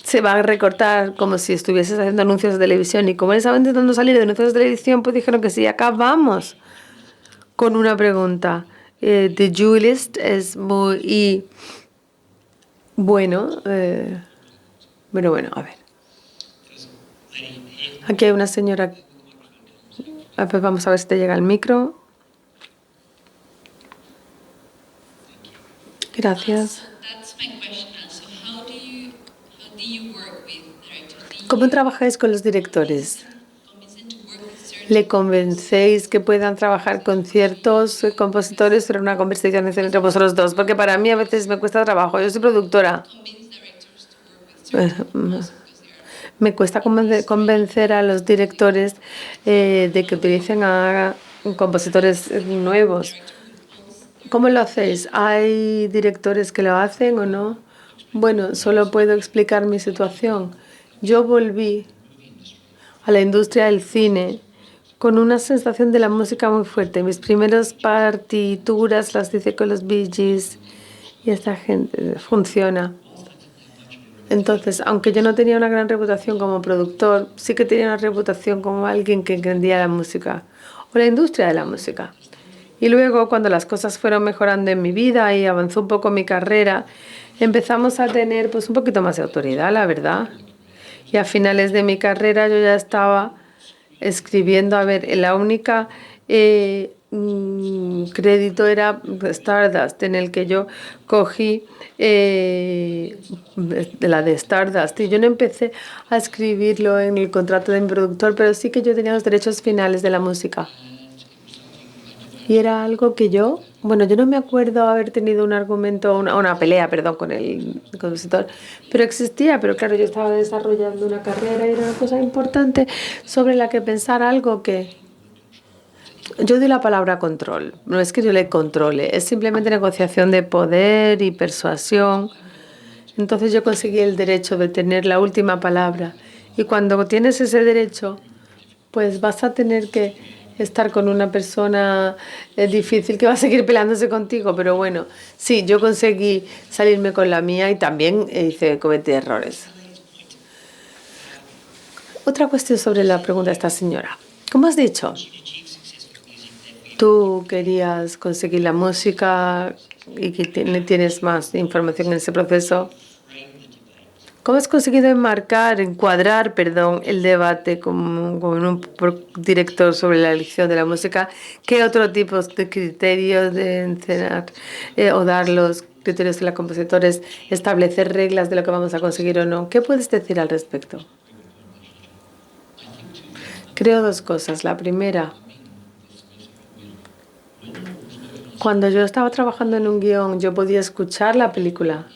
se va a recortar como si estuvieses haciendo anuncios de televisión? Y como él estaba intentando salir de anuncios de televisión, pues dijeron que sí. Acabamos con una pregunta. The Duelist es muy bueno. Bueno, a ver. Aquí hay una señora. Vamos a ver si te llega el micro. Gracias. ¿Cómo trabajáis con los directores? ¿Le convencéis que puedan trabajar con ciertos compositores sobre una conversación entre vosotros dos? Porque para mí a veces me cuesta trabajo. Yo soy productora. Me cuesta convencer a los directores de que utilicen a compositores nuevos. ¿Cómo lo hacéis? ¿Hay directores que lo hacen o no? Bueno, solo puedo explicar mi situación. Yo volví a la industria del cine con una sensación de la música muy fuerte. Mis primeras partituras las hice con los Bee Gees y esta gente funciona. Entonces, aunque yo no tenía una gran reputación como productor, sí que tenía una reputación como alguien que entendía la música o la industria de la música. Y luego, cuando las cosas fueron mejorando en mi vida y avanzó un poco mi carrera, empezamos a tener pues un poquito más de autoridad, la verdad. Y a finales de mi carrera yo ya estaba escribiendo, a ver, la única crédito era Stardust, en el que yo cogí de la de Stardust, y yo no empecé a escribirlo en el contrato de mi productor, pero sí que yo tenía los derechos finales de la música. Y era algo que yo no me acuerdo haber tenido un argumento, una pelea, perdón, con el compositor, pero existía. Pero claro, yo estaba desarrollando una carrera y era una cosa importante sobre la que pensar, algo que... Yo doy la palabra control, no es que yo le controle, es simplemente negociación de poder y persuasión. Entonces yo conseguí el derecho de tener la última palabra, y cuando tienes ese derecho, pues vas a tener que estar con una persona difícil que va a seguir peleándose contigo, pero bueno, sí, yo conseguí salirme con la mía y también cometí errores. Otra cuestión sobre la pregunta de esta señora. ¿Cómo has dicho? Tú querías conseguir la música y que tienes más información en ese proceso. ¿Cómo has conseguido encuadrar el debate con un director sobre la elección de la música? ¿Qué otro tipo de criterios de encenar o dar los criterios de los compositores, establecer reglas de lo que vamos a conseguir o no? ¿Qué puedes decir al respecto? Creo dos cosas. La primera, cuando yo estaba trabajando en un guión, yo podía escuchar la película.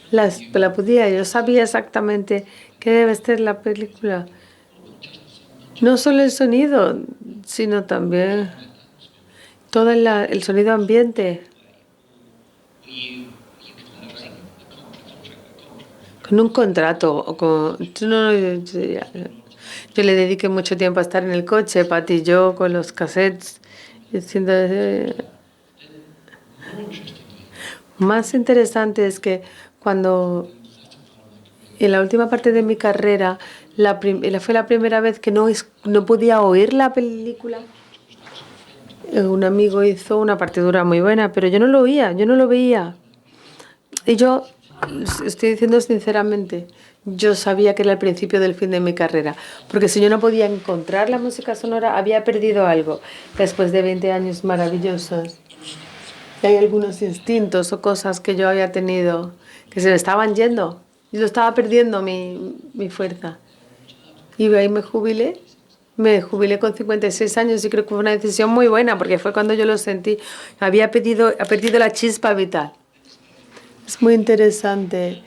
Yo sabía exactamente qué debe ser la película. No solo el sonido, sino también todo el sonido ambiente. Con un contrato. Yo le dediqué mucho tiempo a estar en el coche, Pati y yo, con los cassettes. Más interesante es que cuando en la última parte de mi carrera fue la primera vez que no podía oír la película. Un amigo hizo una partitura muy buena, pero yo no lo oía, yo no lo veía. Y yo estoy diciendo sinceramente, yo sabía que era el principio del fin de mi carrera, porque si yo no podía encontrar la música sonora, había perdido algo después de 20 años maravillosos. Y hay algunos instintos o cosas que yo había tenido que se me estaban yendo. Yo estaba perdiendo mi fuerza. Y ahí me jubilé. Me jubilé con 56 años y creo que fue una decisión muy buena, porque fue cuando yo lo sentí. Ha perdido la chispa vital. Es muy interesante.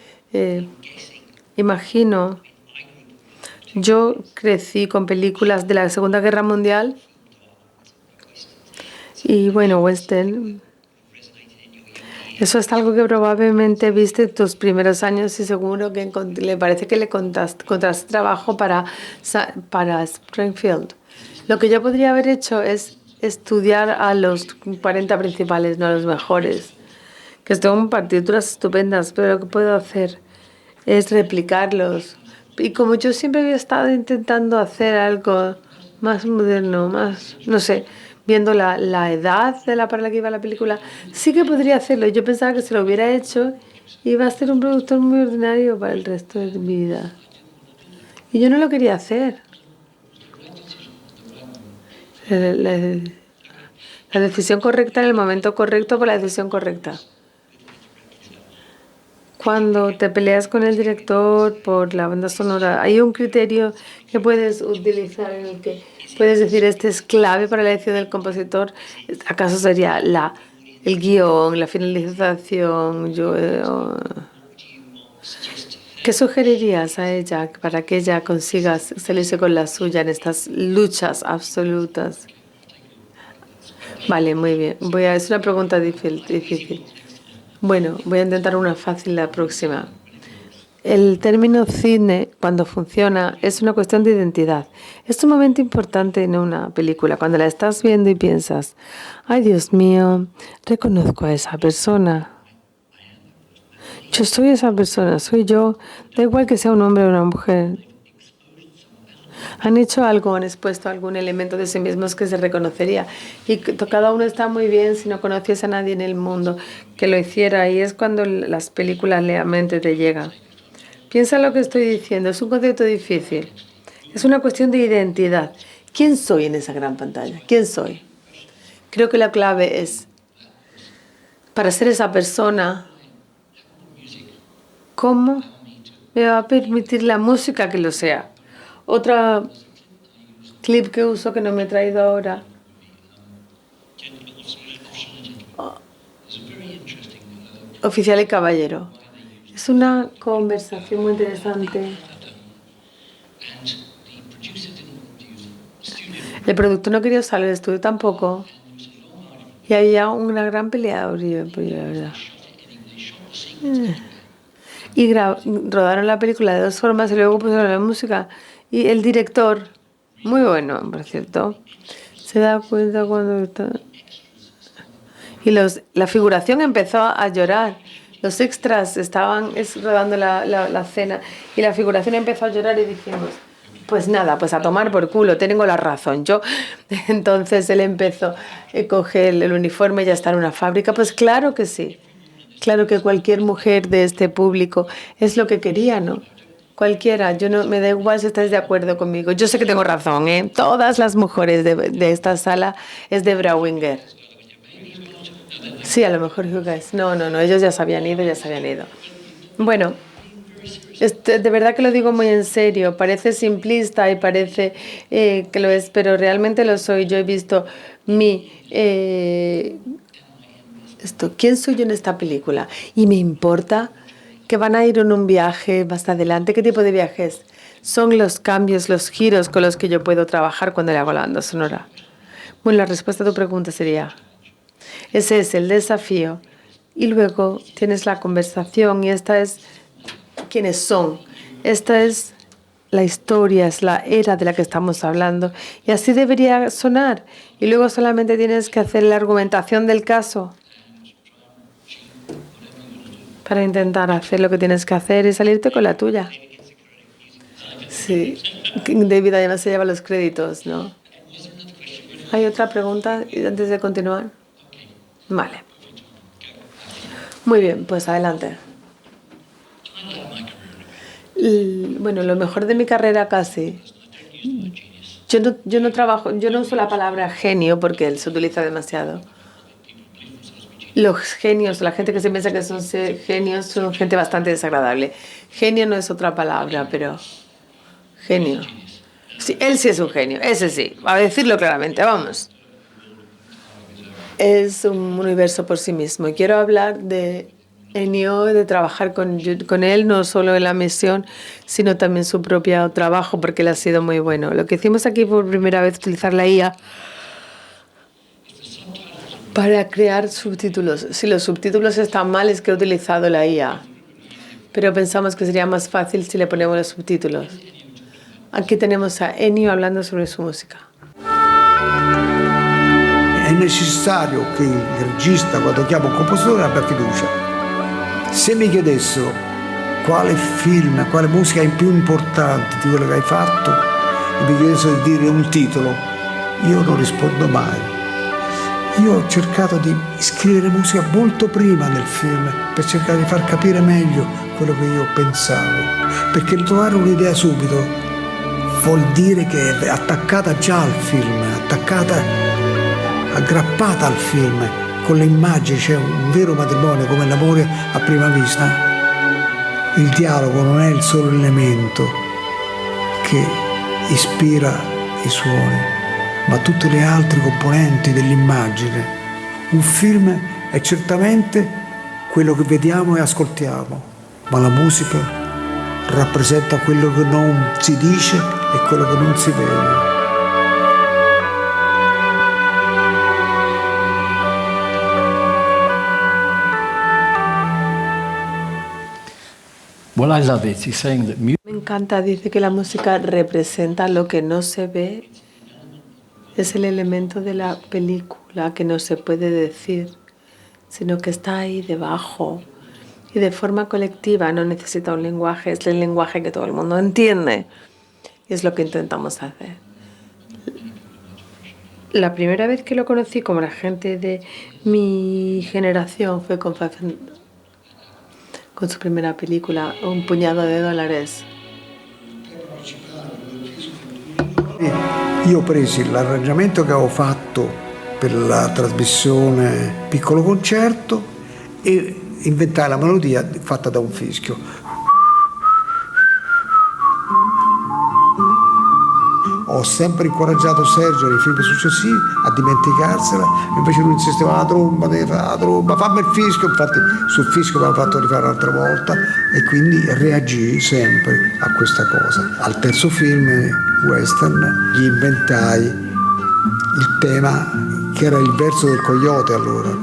Imagino, yo crecí con películas de la Segunda Guerra Mundial y western. Eso es algo que probablemente viste en tus primeros años y seguro que le parece que le encontraste trabajo para Springfield. Lo que yo podría haber hecho es estudiar a los 40 principales, no a los mejores, que son partituras estupendas, pero lo que puedo hacer es replicarlos. Y como yo siempre había estado intentando hacer algo más moderno, más, no sé, viendo la edad para la que iba la película, sí que podría hacerlo. Yo pensaba que si lo hubiera hecho, iba a ser un productor muy ordinario para el resto de mi vida. Y yo no lo quería hacer. La decisión correcta en el momento correcto por la decisión correcta. Cuando te peleas con el director por la banda sonora, hay un criterio que puedes utilizar en el que puedes decir este es clave para la elección del compositor. ¿Acaso sería el guión, la finalización? ¿Qué sugerirías a ella para que ella consiga salirse con la suya en estas luchas absolutas? Vale, muy bien. Es una pregunta difícil. Bueno, voy a intentar una fácil la próxima. El término cine, cuando funciona, es una cuestión de identidad. Es un momento importante en una película, cuando la estás viendo y piensas, ay Dios mío, reconozco a esa persona. Yo soy esa persona, soy yo, da igual que sea un hombre o una mujer. Han hecho algo, han expuesto algún elemento de sí mismos que se reconocería. Y cada uno está muy bien si no conocies a nadie en el mundo que lo hiciera. Y es cuando las películas realmente te llegan. Piensa lo que estoy diciendo. Es un concepto difícil. Es una cuestión de identidad. ¿Quién soy en esa gran pantalla? ¿Quién soy? Creo que la clave es, para ser esa persona, ¿cómo me va a permitir la música que lo sea? Otra clip que uso que no me he traído ahora. Oficial y caballero. Es una conversación muy interesante. El productor no quería usarlo, el estudio tampoco. Y había una gran pelea, la verdad. Y rodaron la película de dos formas y luego pusieron la música. Y el director, muy bueno, por cierto, se da cuenta cuando está... Y la figuración empezó a llorar. Los extras estaban rodando la escena y la figuración empezó a llorar y dijimos, pues nada, pues a tomar por culo, tengo la razón. Entonces él empezó, coge el uniforme y ya está en una fábrica. Pues claro que sí. Claro que cualquier mujer de este público es lo que quería, ¿no? Cualquiera. Me da igual si estáis de acuerdo conmigo. Yo sé que tengo razón, ¿eh? Todas las mujeres de esta sala es de Brauinger. Sí, a lo mejor jugáis. No, ellos ya se habían ido. Bueno, de verdad que lo digo muy en serio. Parece simplista y parece que lo es, pero realmente lo soy. Yo he visto ¿quién soy yo en esta película? Y me importa que van a ir en un viaje más adelante. ¿Qué tipo de viajes? Son los cambios, los giros con los que yo puedo trabajar cuando le hago la banda sonora. Bueno, la respuesta a tu pregunta sería, ese es el desafío. Y luego tienes la conversación y esta es quiénes son. Esta es la historia, es la era de la que estamos hablando. Y así debería sonar. Y luego solamente tienes que hacer la argumentación del caso para intentar hacer lo que tienes que hacer y salirte con la tuya. Sí, David además se lleva los créditos, ¿no? ¿Hay otra pregunta antes de continuar? Vale. Muy bien, pues adelante. Bueno, lo mejor de mi carrera casi. Yo no uso la palabra genio porque se utiliza demasiado. Los genios, la gente que se piensa que son genios, son gente bastante desagradable. Genio no es otra palabra, pero genio. Sí, él sí es un genio, ese sí, a decirlo claramente, vamos. Es un universo por sí mismo. Y quiero hablar de Ennio, de trabajar con él, no solo en la misión, sino también su propio trabajo, porque él ha sido muy bueno. Lo que hicimos aquí por primera vez, utilizar la IA para crear subtítulos. Si los subtítulos están mal, es que he utilizado la IA. Pero pensamos que sería más fácil si le ponemos los subtítulos. Aquí tenemos a Ennio hablando sobre su música. È necessario che il regista, quando chiama un compositore, abbia fiducia. Se mi chiedessero quale film, quale musica è più importante di quello che hai fatto, e mi chiedessero di dire un titolo, io non rispondo mai. Io ho cercato di scrivere musica molto prima del film per cercare di far capire meglio quello che io pensavo, perché trovare un'idea subito vuol dire che è attaccata già al film, aggrappata al film, con le immagini. C'è un vero matrimonio come l'amore a prima vista. Il dialogo non è il solo elemento che ispira i suoni, ma tutte le altre componenti dell'immagine. Un film è certamente quello che vediamo e ascoltiamo, ma la musica rappresenta quello che non si dice e quello che non si vede. What I love is he's saying that music. Me encanta, dice que la música representa lo que no se ve. Es el elemento de la película que no se puede decir, sino que está ahí debajo. Y de forma colectiva, no necesita un lenguaje, es el lenguaje que todo el mundo entiende. Y es lo que intentamos hacer. La primera vez que lo conocí, como la gente de mi generación, fue con su primera película, Un puñado de dólares. Io presi l'arrangiamento che avevo fatto per la trasmissione Piccolo Concerto e inventai la melodia fatta da un fischio. Ho sempre incoraggiato Sergio nei film successivi a dimenticarsela, invece lui insisteva la tromba, fammi il fischio, infatti sul fischio mi hanno fatto rifare un'altra volta e quindi reagii sempre a questa cosa. Al terzo film, western, gli inventai il tema che era il verso del coyote allora.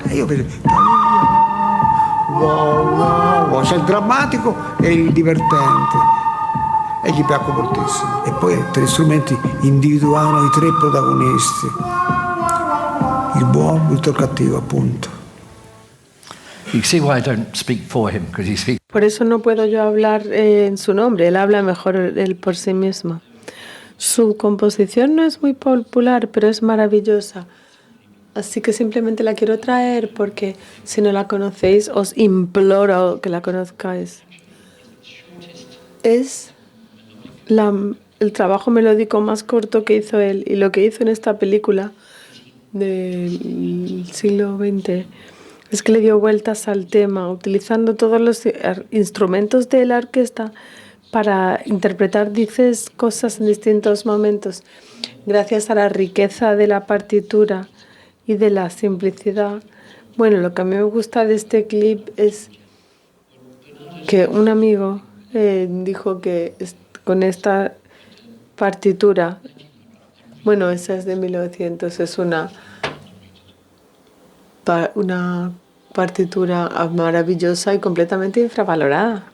E io feci wow, wow, wow. C'è il drammatico e il divertente e gli piacque moltissimo. E poi tre strumenti individuavano i tre protagonisti, il buono, il cattivo, appunto. You see why I don't speak for him, because he speaks. Por eso no puedo yo hablar en su nombre, él habla mejor él por sí mismo. Su composición no es muy popular, pero es maravillosa. Así que simplemente la quiero traer porque si no la conocéis, os imploro que la conozcáis. Es el trabajo melódico más corto que hizo él, y lo que hizo en esta película del siglo XX es que le dio vueltas al tema, utilizando todos los instrumentos de la orquesta para interpretar cosas en distintos momentos. Gracias a la riqueza de la partitura y de la simplicidad. Bueno, lo que a mí me gusta de este clip es que un amigo dijo que con esta partitura, bueno, esa es de 1900, es una partitura maravillosa y completamente infravalorada.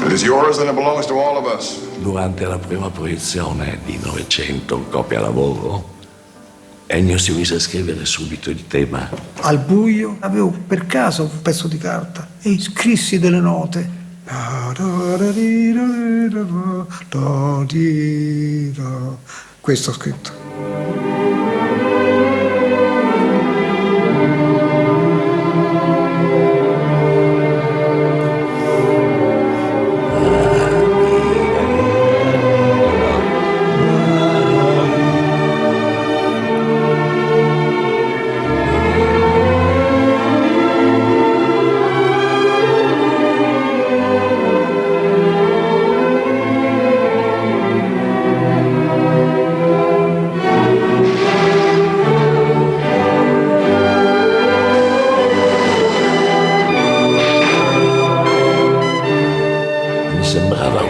It is yours and it belongs to all of us. Durante la prima proiezione di 900 copia lavoro, Ennio si mise a scrivere subito il tema. Al buio avevo per caso un pezzo di carta e scrissi delle note. Questo ho scritto.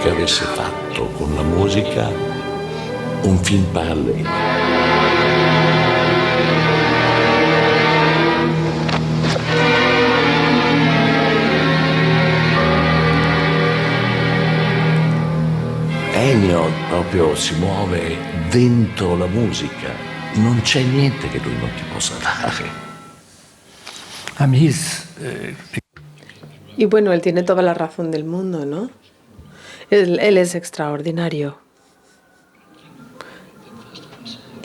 Avesse fatto con la musica un film parallelo. Ennio proprio si muove dentro la musica, non c'è niente che lui non ti possa dare. Y bueno, él tiene toda la razón del mundo, ¿no? Él es extraordinario.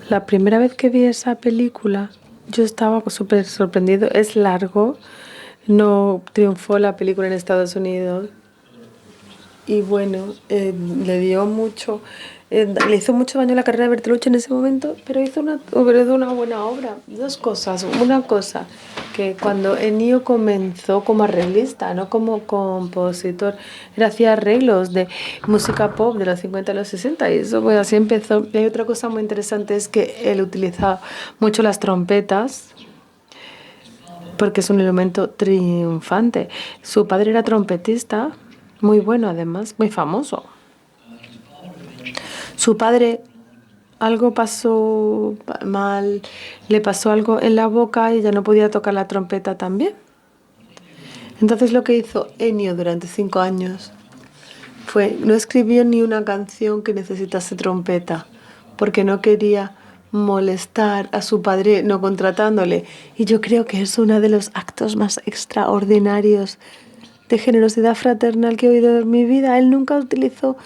La primera vez que vi esa película, yo estaba súper sorprendido. Es largo, no triunfó la película en Estados Unidos. Y bueno, le hizo mucho daño a la carrera de Bertolucci en ese momento, pero hizo una buena obra. Dos cosas. Una cosa, que cuando Ennio comenzó como arreglista, no como compositor, él hacía arreglos de música pop de los 50 a los 60 y eso pues así empezó. Y hay otra cosa muy interesante, es que él utilizaba mucho las trompetas porque es un elemento triunfante. Su padre era trompetista, muy bueno además, muy famoso. Su padre, algo pasó mal, le pasó algo en la boca y ya no podía tocar la trompeta también. Entonces lo que hizo Ennio durante 5 años no escribió ni una canción que necesitase trompeta, porque no quería molestar a su padre no contratándole. Y yo creo que es uno de los actos más extraordinarios de generosidad fraternal que he oído en mi vida. Él nunca utilizó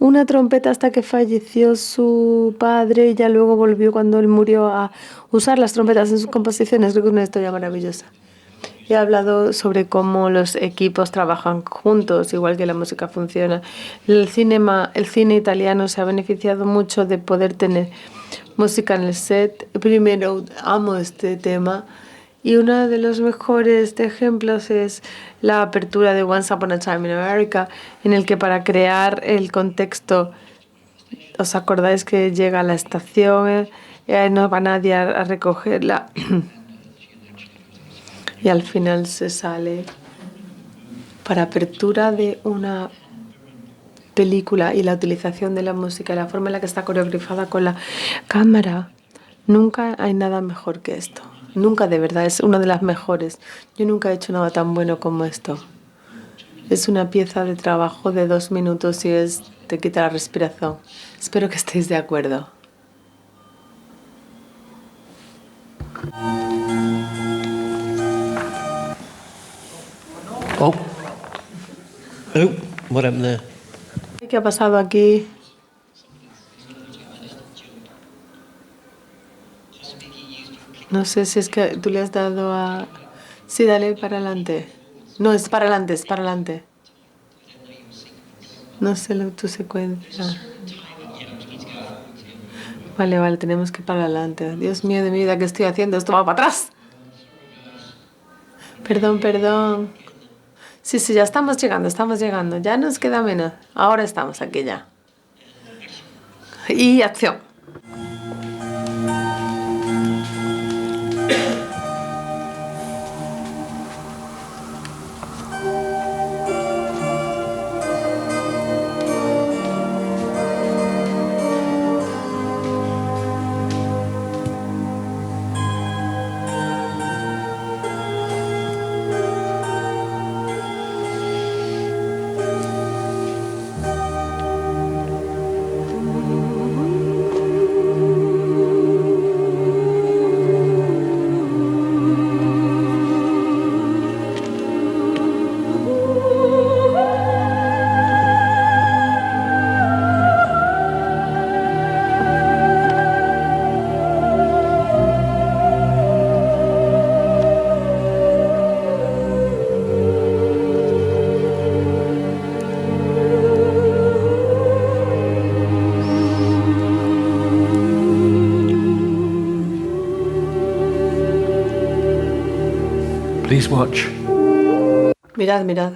una trompeta hasta que falleció su padre y ya luego volvió cuando él murió a usar las trompetas en sus composiciones. Creo que es una historia maravillosa. He hablado sobre cómo los equipos trabajan juntos, igual que la música funciona. El cine italiano se ha beneficiado mucho de poder tener música en el set. Primero, amo este tema. Y uno de los mejores ejemplos es la apertura de Once Upon a Time in America, en el que para crear el contexto, ¿os acordáis que llega a la estación? No va nadie a recogerla. Y al final se sale para apertura de una película y la utilización de la música y la forma en la que está coreografada con la cámara. Nunca hay nada mejor que esto. Nunca, de verdad, es una de las mejores. Yo nunca he hecho nada tan bueno como esto. Es una pieza de trabajo de 2 minutos y te quita la respiración. Espero que estéis de acuerdo. Oh, what happened there? ¿Qué ha pasado aquí? No sé si es que tú le has dado a... Sí, dale para adelante. No, es para adelante, es para adelante. No sé tu secuencia. Vale, tenemos que ir para adelante. Dios mío de mi vida, ¿qué estoy haciendo? Esto va para atrás. Perdón. Sí, ya estamos llegando. Ya nos queda menos. Ahora estamos aquí ya. Y acción. Please watch. Mirad.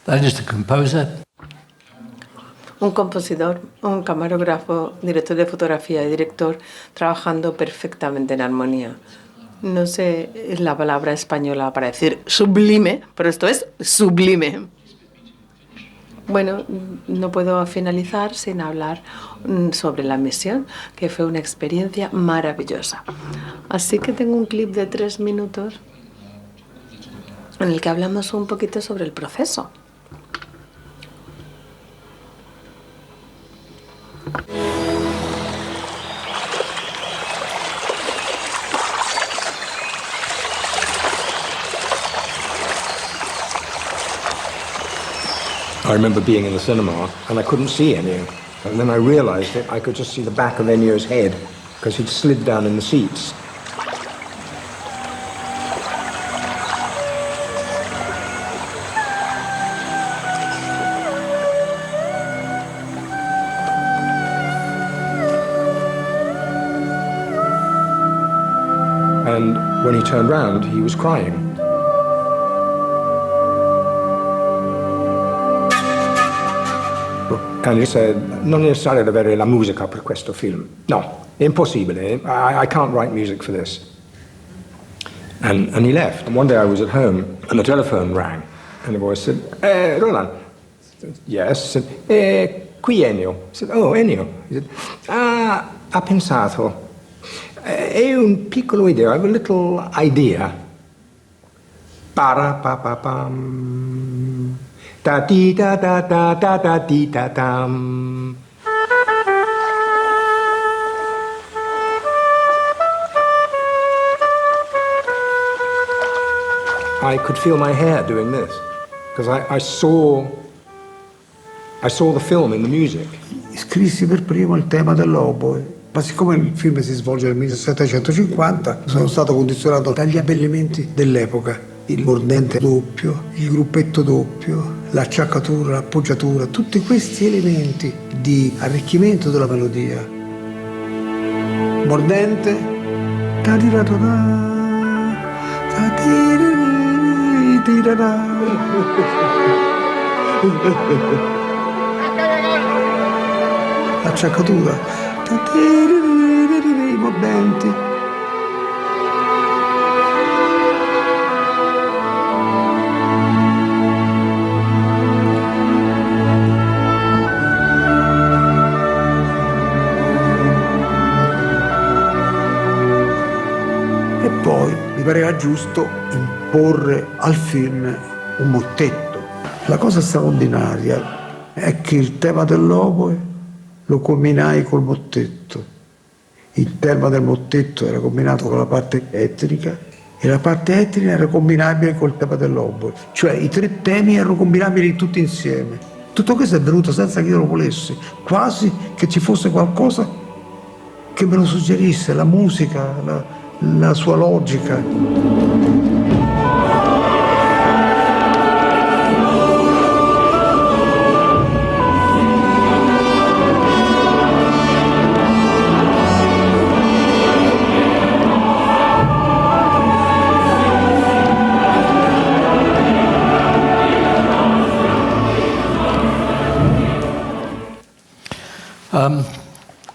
That is the composer. Un compositor, un camarógrafo, director de fotografía y director trabajando perfectamente en armonía. No sé, es la palabra española para decir sublime, pero esto es sublime. Bueno, no puedo finalizar sin hablar sobre la misión, que fue una experiencia maravillosa. Así que tengo un clip de 3 minutos en el que hablamos un poquito sobre el proceso. I remember being in the cinema and I couldn't see Ennio. And then I realized that I could just see the back of Ennio's head because he'd slid down in the seats. And when he turned round, he was crying. And he said, non è necessario avere la musica per questo film. No, è impossibile. I can't write music for this. And he left. And one day I was at home and the telephone rang. And the voice said, Roland. Said, yes. He said, qui Ennio. I said, oh, Ennio. He said, ha pensato. È un piccolo idea. I have a little idea. Para pa pa pam. Da di da da da da da di da dam. I could feel my hair doing this because I saw the film in the music. Scrissi per primo il tema dell'oboe, ma siccome il film si svolge nel 1750 sono stato condizionato dagli abbellimenti dell'epoca. Il mordente doppio, il gruppetto doppio, l'acciaccatura, l'appoggiatura, tutti questi elementi di arricchimento della melodia. Mordente, l'acciaccatura, i mordenti. E poi mi pareva giusto imporre al film un mottetto. La cosa straordinaria è che il tema dell'oboe lo combinai col mottetto. Il tema del mottetto era combinato con la parte etnica e la parte etnica era combinabile col tema dell'oboe. Cioè i tre temi erano combinabili tutti insieme. Tutto questo è venuto senza che io lo volessi, quasi che ci fosse qualcosa che me lo suggerisse, la musica, la sua logica.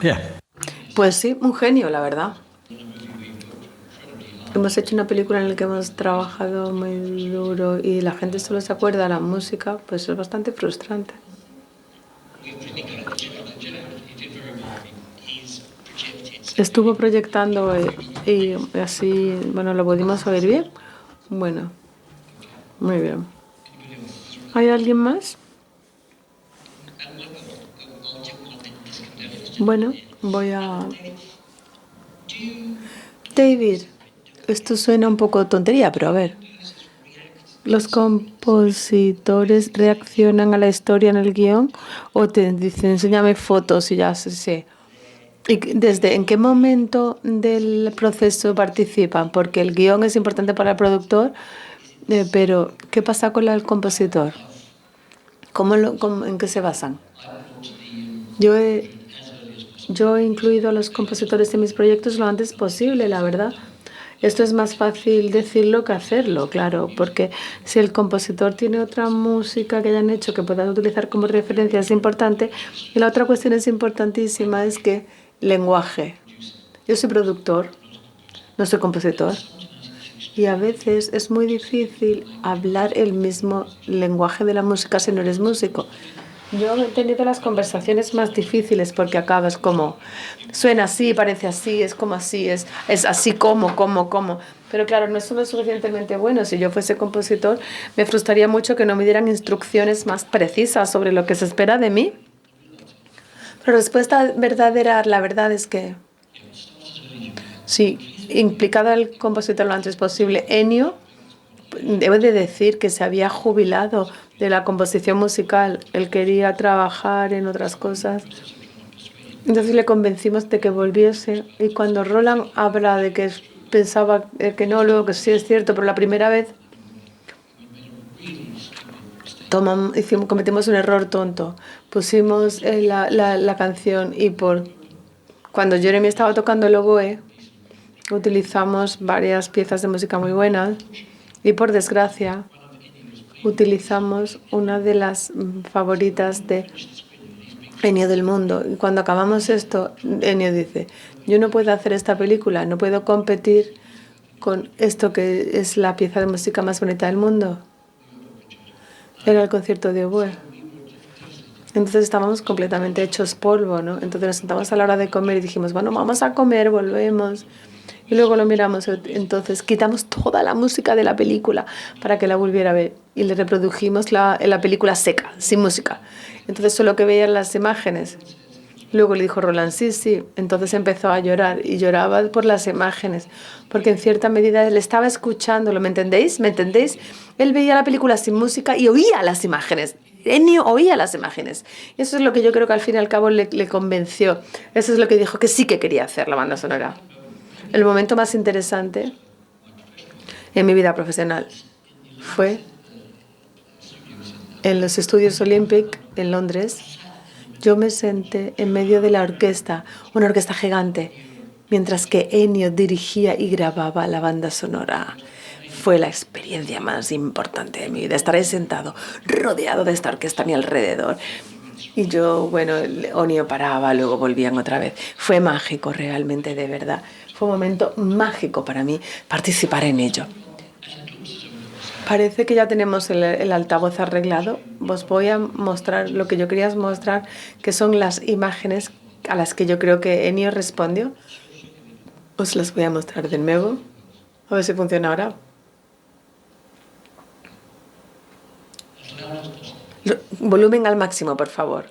Yeah. Pues sí, un genio, la verdad. Hemos hecho una película en la que hemos trabajado muy duro y la gente solo se acuerda de la música, pues es bastante frustrante. Estuvo proyectando y así, bueno, lo pudimos oír bien. Bueno, muy bien. ¿Hay alguien más? Bueno, voy a... David, esto suena un poco tontería, pero a ver. ¿Los compositores reaccionan a la historia en el guión o te dicen, enséñame fotos y ya sé? ¿Y en qué momento del proceso participan? Porque el guión es importante para el productor, pero ¿qué pasa con el compositor? ¿En qué se basan? Yo he incluido a los compositores en mis proyectos lo antes posible, la verdad. Esto es más fácil decirlo que hacerlo, claro, porque si el compositor tiene otra música que hayan hecho que puedas utilizar como referencia es importante. Y la otra cuestión es importantísima, es que lenguaje. Yo soy productor, no soy compositor. Y a veces es muy difícil hablar el mismo lenguaje de la música si no eres músico. Yo he tenido las conversaciones más difíciles porque acabas como, suena así, parece así, es como así, es así como. Pero claro, no es lo suficientemente bueno. Si yo fuese compositor, me frustraría mucho que no me dieran instrucciones más precisas sobre lo que se espera de mí. Pero la respuesta verdadera, la verdad es que sí, implicado al compositor lo antes posible. Ennio Debo de decir que se había jubilado de la composición musical. Él quería trabajar en otras cosas. Entonces le convencimos de que volviese. Y cuando Roland habla de que pensaba que no, luego que sí es cierto, pero la primera vez cometimos un error tonto. Pusimos la canción y cuando Jeremy estaba tocando el oboe, utilizamos varias piezas de música muy buenas y por desgracia utilizamos una de las favoritas de Ennio del mundo. Y cuando acabamos esto, Ennio dice, yo no puedo hacer esta película, no puedo competir con esto que es la pieza de música más bonita del mundo. Era el concierto de oboe. Entonces estábamos completamente hechos polvo, ¿no? Entonces nos sentamos a la hora de comer y dijimos, bueno, vamos a comer, volvemos. Y luego lo miramos, entonces quitamos toda la música de la película para que la volviera a ver. Y le reprodujimos la película seca, sin música. Entonces solo que veían las imágenes. Luego le dijo Roland, sí, sí. Entonces empezó a llorar y lloraba por las imágenes. Porque en cierta medida él estaba escuchándolo, ¿me entendéis? ¿Me entendéis? Él veía la película sin música y oía las imágenes. Ennio oía las imágenes. Eso es lo que yo creo que al fin y al cabo le convenció. Eso es lo que dijo que sí que quería hacer la banda sonora. El momento más interesante en mi vida profesional fue en los estudios Olympic en Londres. Yo me senté en medio de la orquesta, una orquesta gigante, mientras que Ennio dirigía y grababa la banda sonora. Fue la experiencia más importante de mi vida. Estar ahí sentado, rodeado de esta orquesta a mi alrededor. Y yo, bueno, Ennio paraba, luego volvían otra vez. Fue mágico realmente, de verdad. Fue un momento mágico para mí participar en ello. Parece que ya tenemos el altavoz arreglado. Os voy a mostrar lo que yo quería mostrar, que son las imágenes a las que yo creo que Ennio respondió. Os las voy a mostrar de nuevo. A ver si funciona ahora. Volumen al máximo, por favor.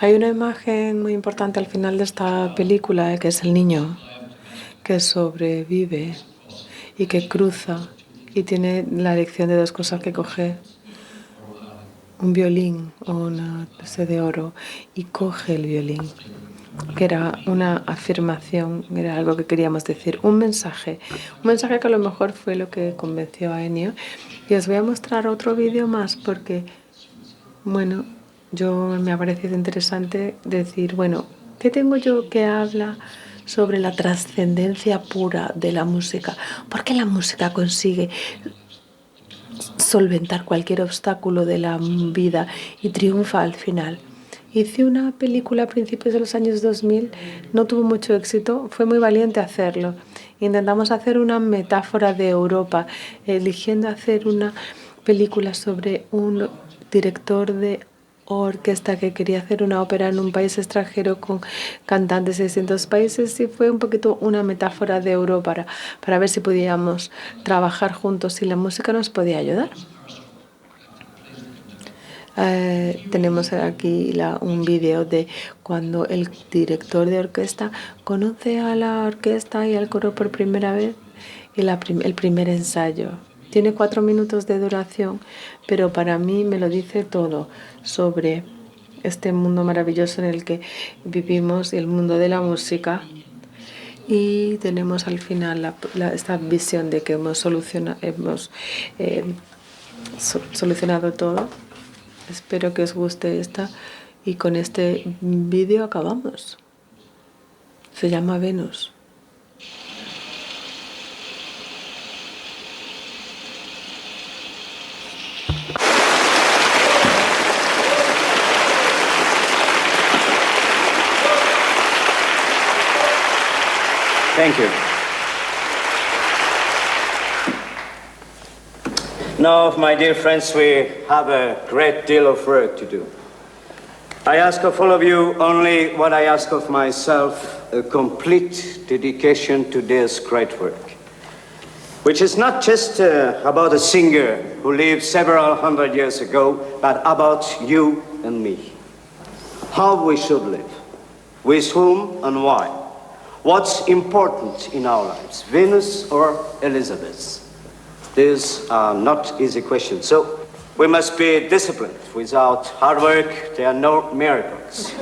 Hay una imagen muy importante al final de esta película, que es el niño que sobrevive y que cruza y tiene la elección de dos cosas que coger, un violín o una taza de oro, y coge el violín, que era una afirmación, era algo que queríamos decir, un mensaje que a lo mejor fue lo que convenció a Ennio. Y os voy a mostrar otro vídeo más porque, bueno, me ha parecido interesante decir, bueno, ¿qué tengo yo que habla sobre la trascendencia pura de la música? Porque la música consigue solventar cualquier obstáculo de la vida y triunfa al final. Hice una película a principios de los años 2000, no tuvo mucho éxito, fue muy valiente hacerlo. Intentamos hacer una metáfora de Europa, eligiendo hacer una película sobre un director de orquesta que quería hacer una ópera en un país extranjero con cantantes de distintos países, y fue un poquito una metáfora de Europa para ver si podíamos trabajar juntos y la música nos podía ayudar. Tenemos aquí un vídeo de cuando el director de orquesta conoce a la orquesta y al coro por primera vez y el primer ensayo. Tiene 4 minutos de duración, pero para mí me lo dice todo sobre este mundo maravilloso en el que vivimos y el mundo de la música. Y tenemos al final esta visión de que hemos solucionado todo. Espero que os guste esta, y con este vídeo acabamos. Se llama Venus. Thank you. Now, my dear friends, we have a great deal of work to do. I ask of all of you only what I ask of myself, a complete dedication to this great work, which is not just about a singer who lived several hundred years ago, but about you and me. How we should live, with whom and why. What's important in our lives, Venus or Elizabeth? These are not easy questions. So we must be disciplined. Without hard work, there are no miracles.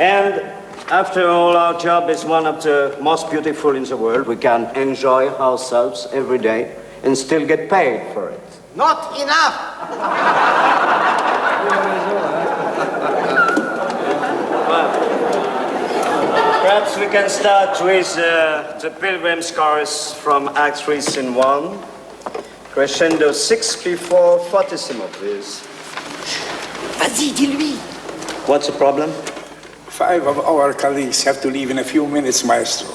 And after all, our job is one of the most beautiful in the world. We can enjoy ourselves every day and still get paid for it. Not enough! Perhaps we can start with the Pilgrim's Chorus from Act 3, Scene 1. Crescendo 6/4 fortissimo, please. Vas-y, dis-lui. What's the problem? 5 of our colleagues have to leave in a few minutes, Maestro.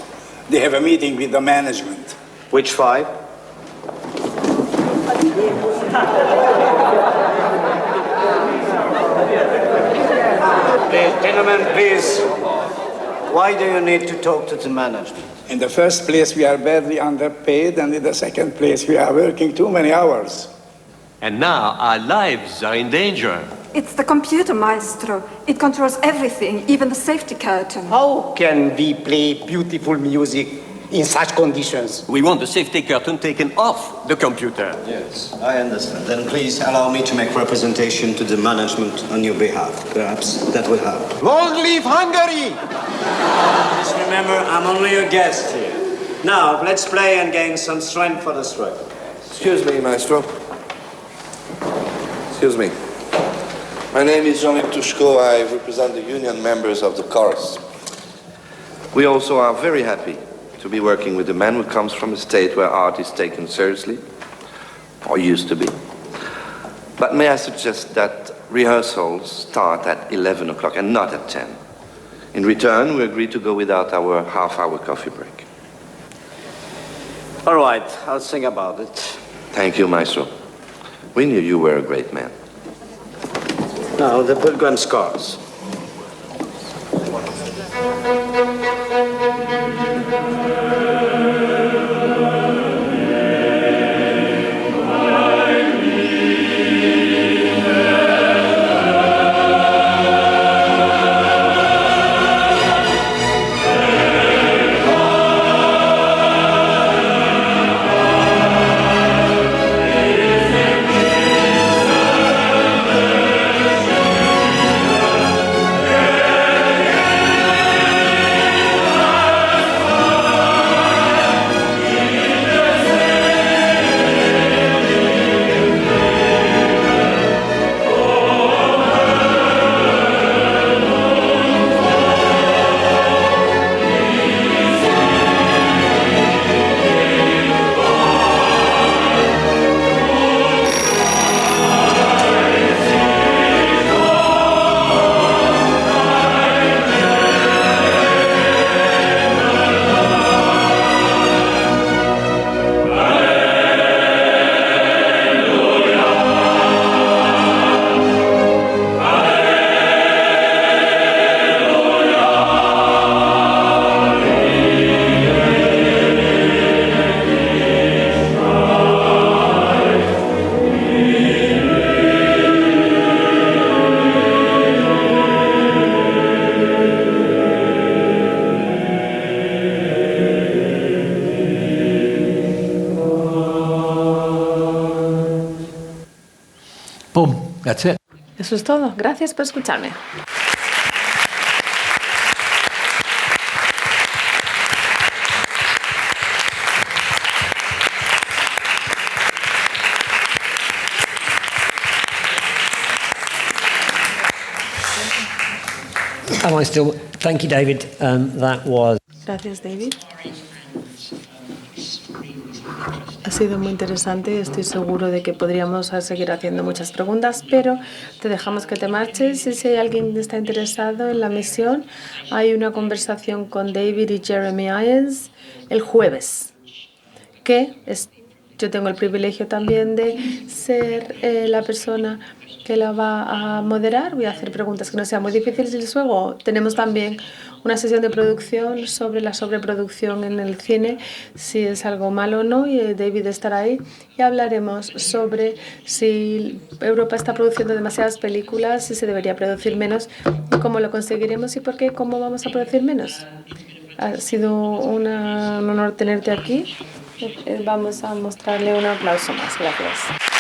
They have a meeting with the management. Which 5? Gentlemen, please. Why do you need to talk to the management? In the first place, we are badly underpaid, and in the second place, we are working too many hours. And now our lives are in danger. It's the computer, Maestro. It controls everything, even the safety curtain. How can we play beautiful music in such conditions? We want the safety curtain taken off the computer. Yes, I understand. Then please allow me to make representation to the management on your behalf. Perhaps that will help. Long live Hungary! Just remember, I'm only a guest here. Now, let's play and gain some strength for the struggle. Excuse me, Maestro. Excuse me. My name is Jean-Luc Tushko. I represent the union members of the chorus. We also are very happy to be working with a man who comes from a state where art is taken seriously, or used to be. But may I suggest that rehearsals start at 11 o'clock and not at 10. In return, we agree to go without our half-hour coffee break. All right, I'll think about it. Thank you, Maestro. We knew you were a great man. Now, the Pilgrim's Chorus. That's it. Eso es todo. Gracias por escucharme. Am I still? Thank you, David. That was. Gracias, David. Ha sido muy interesante y estoy seguro de que podríamos seguir haciendo muchas preguntas, pero te dejamos que te marches y si hay alguien que está interesado en la misión, hay una conversación con David y Jeremy Irons el jueves, yo tengo el privilegio también de ser la persona que la va a moderar. Voy a hacer preguntas que no sean muy difíciles y luego tenemos también una sesión de producción sobre la sobreproducción en el cine, si es algo malo o no, y David estará ahí y hablaremos sobre si Europa está produciendo demasiadas películas, si se debería producir menos, y cómo lo conseguiremos y por qué, cómo vamos a producir menos. Ha sido un honor tenerte aquí. Vamos a mostrarle un aplauso más. Gracias.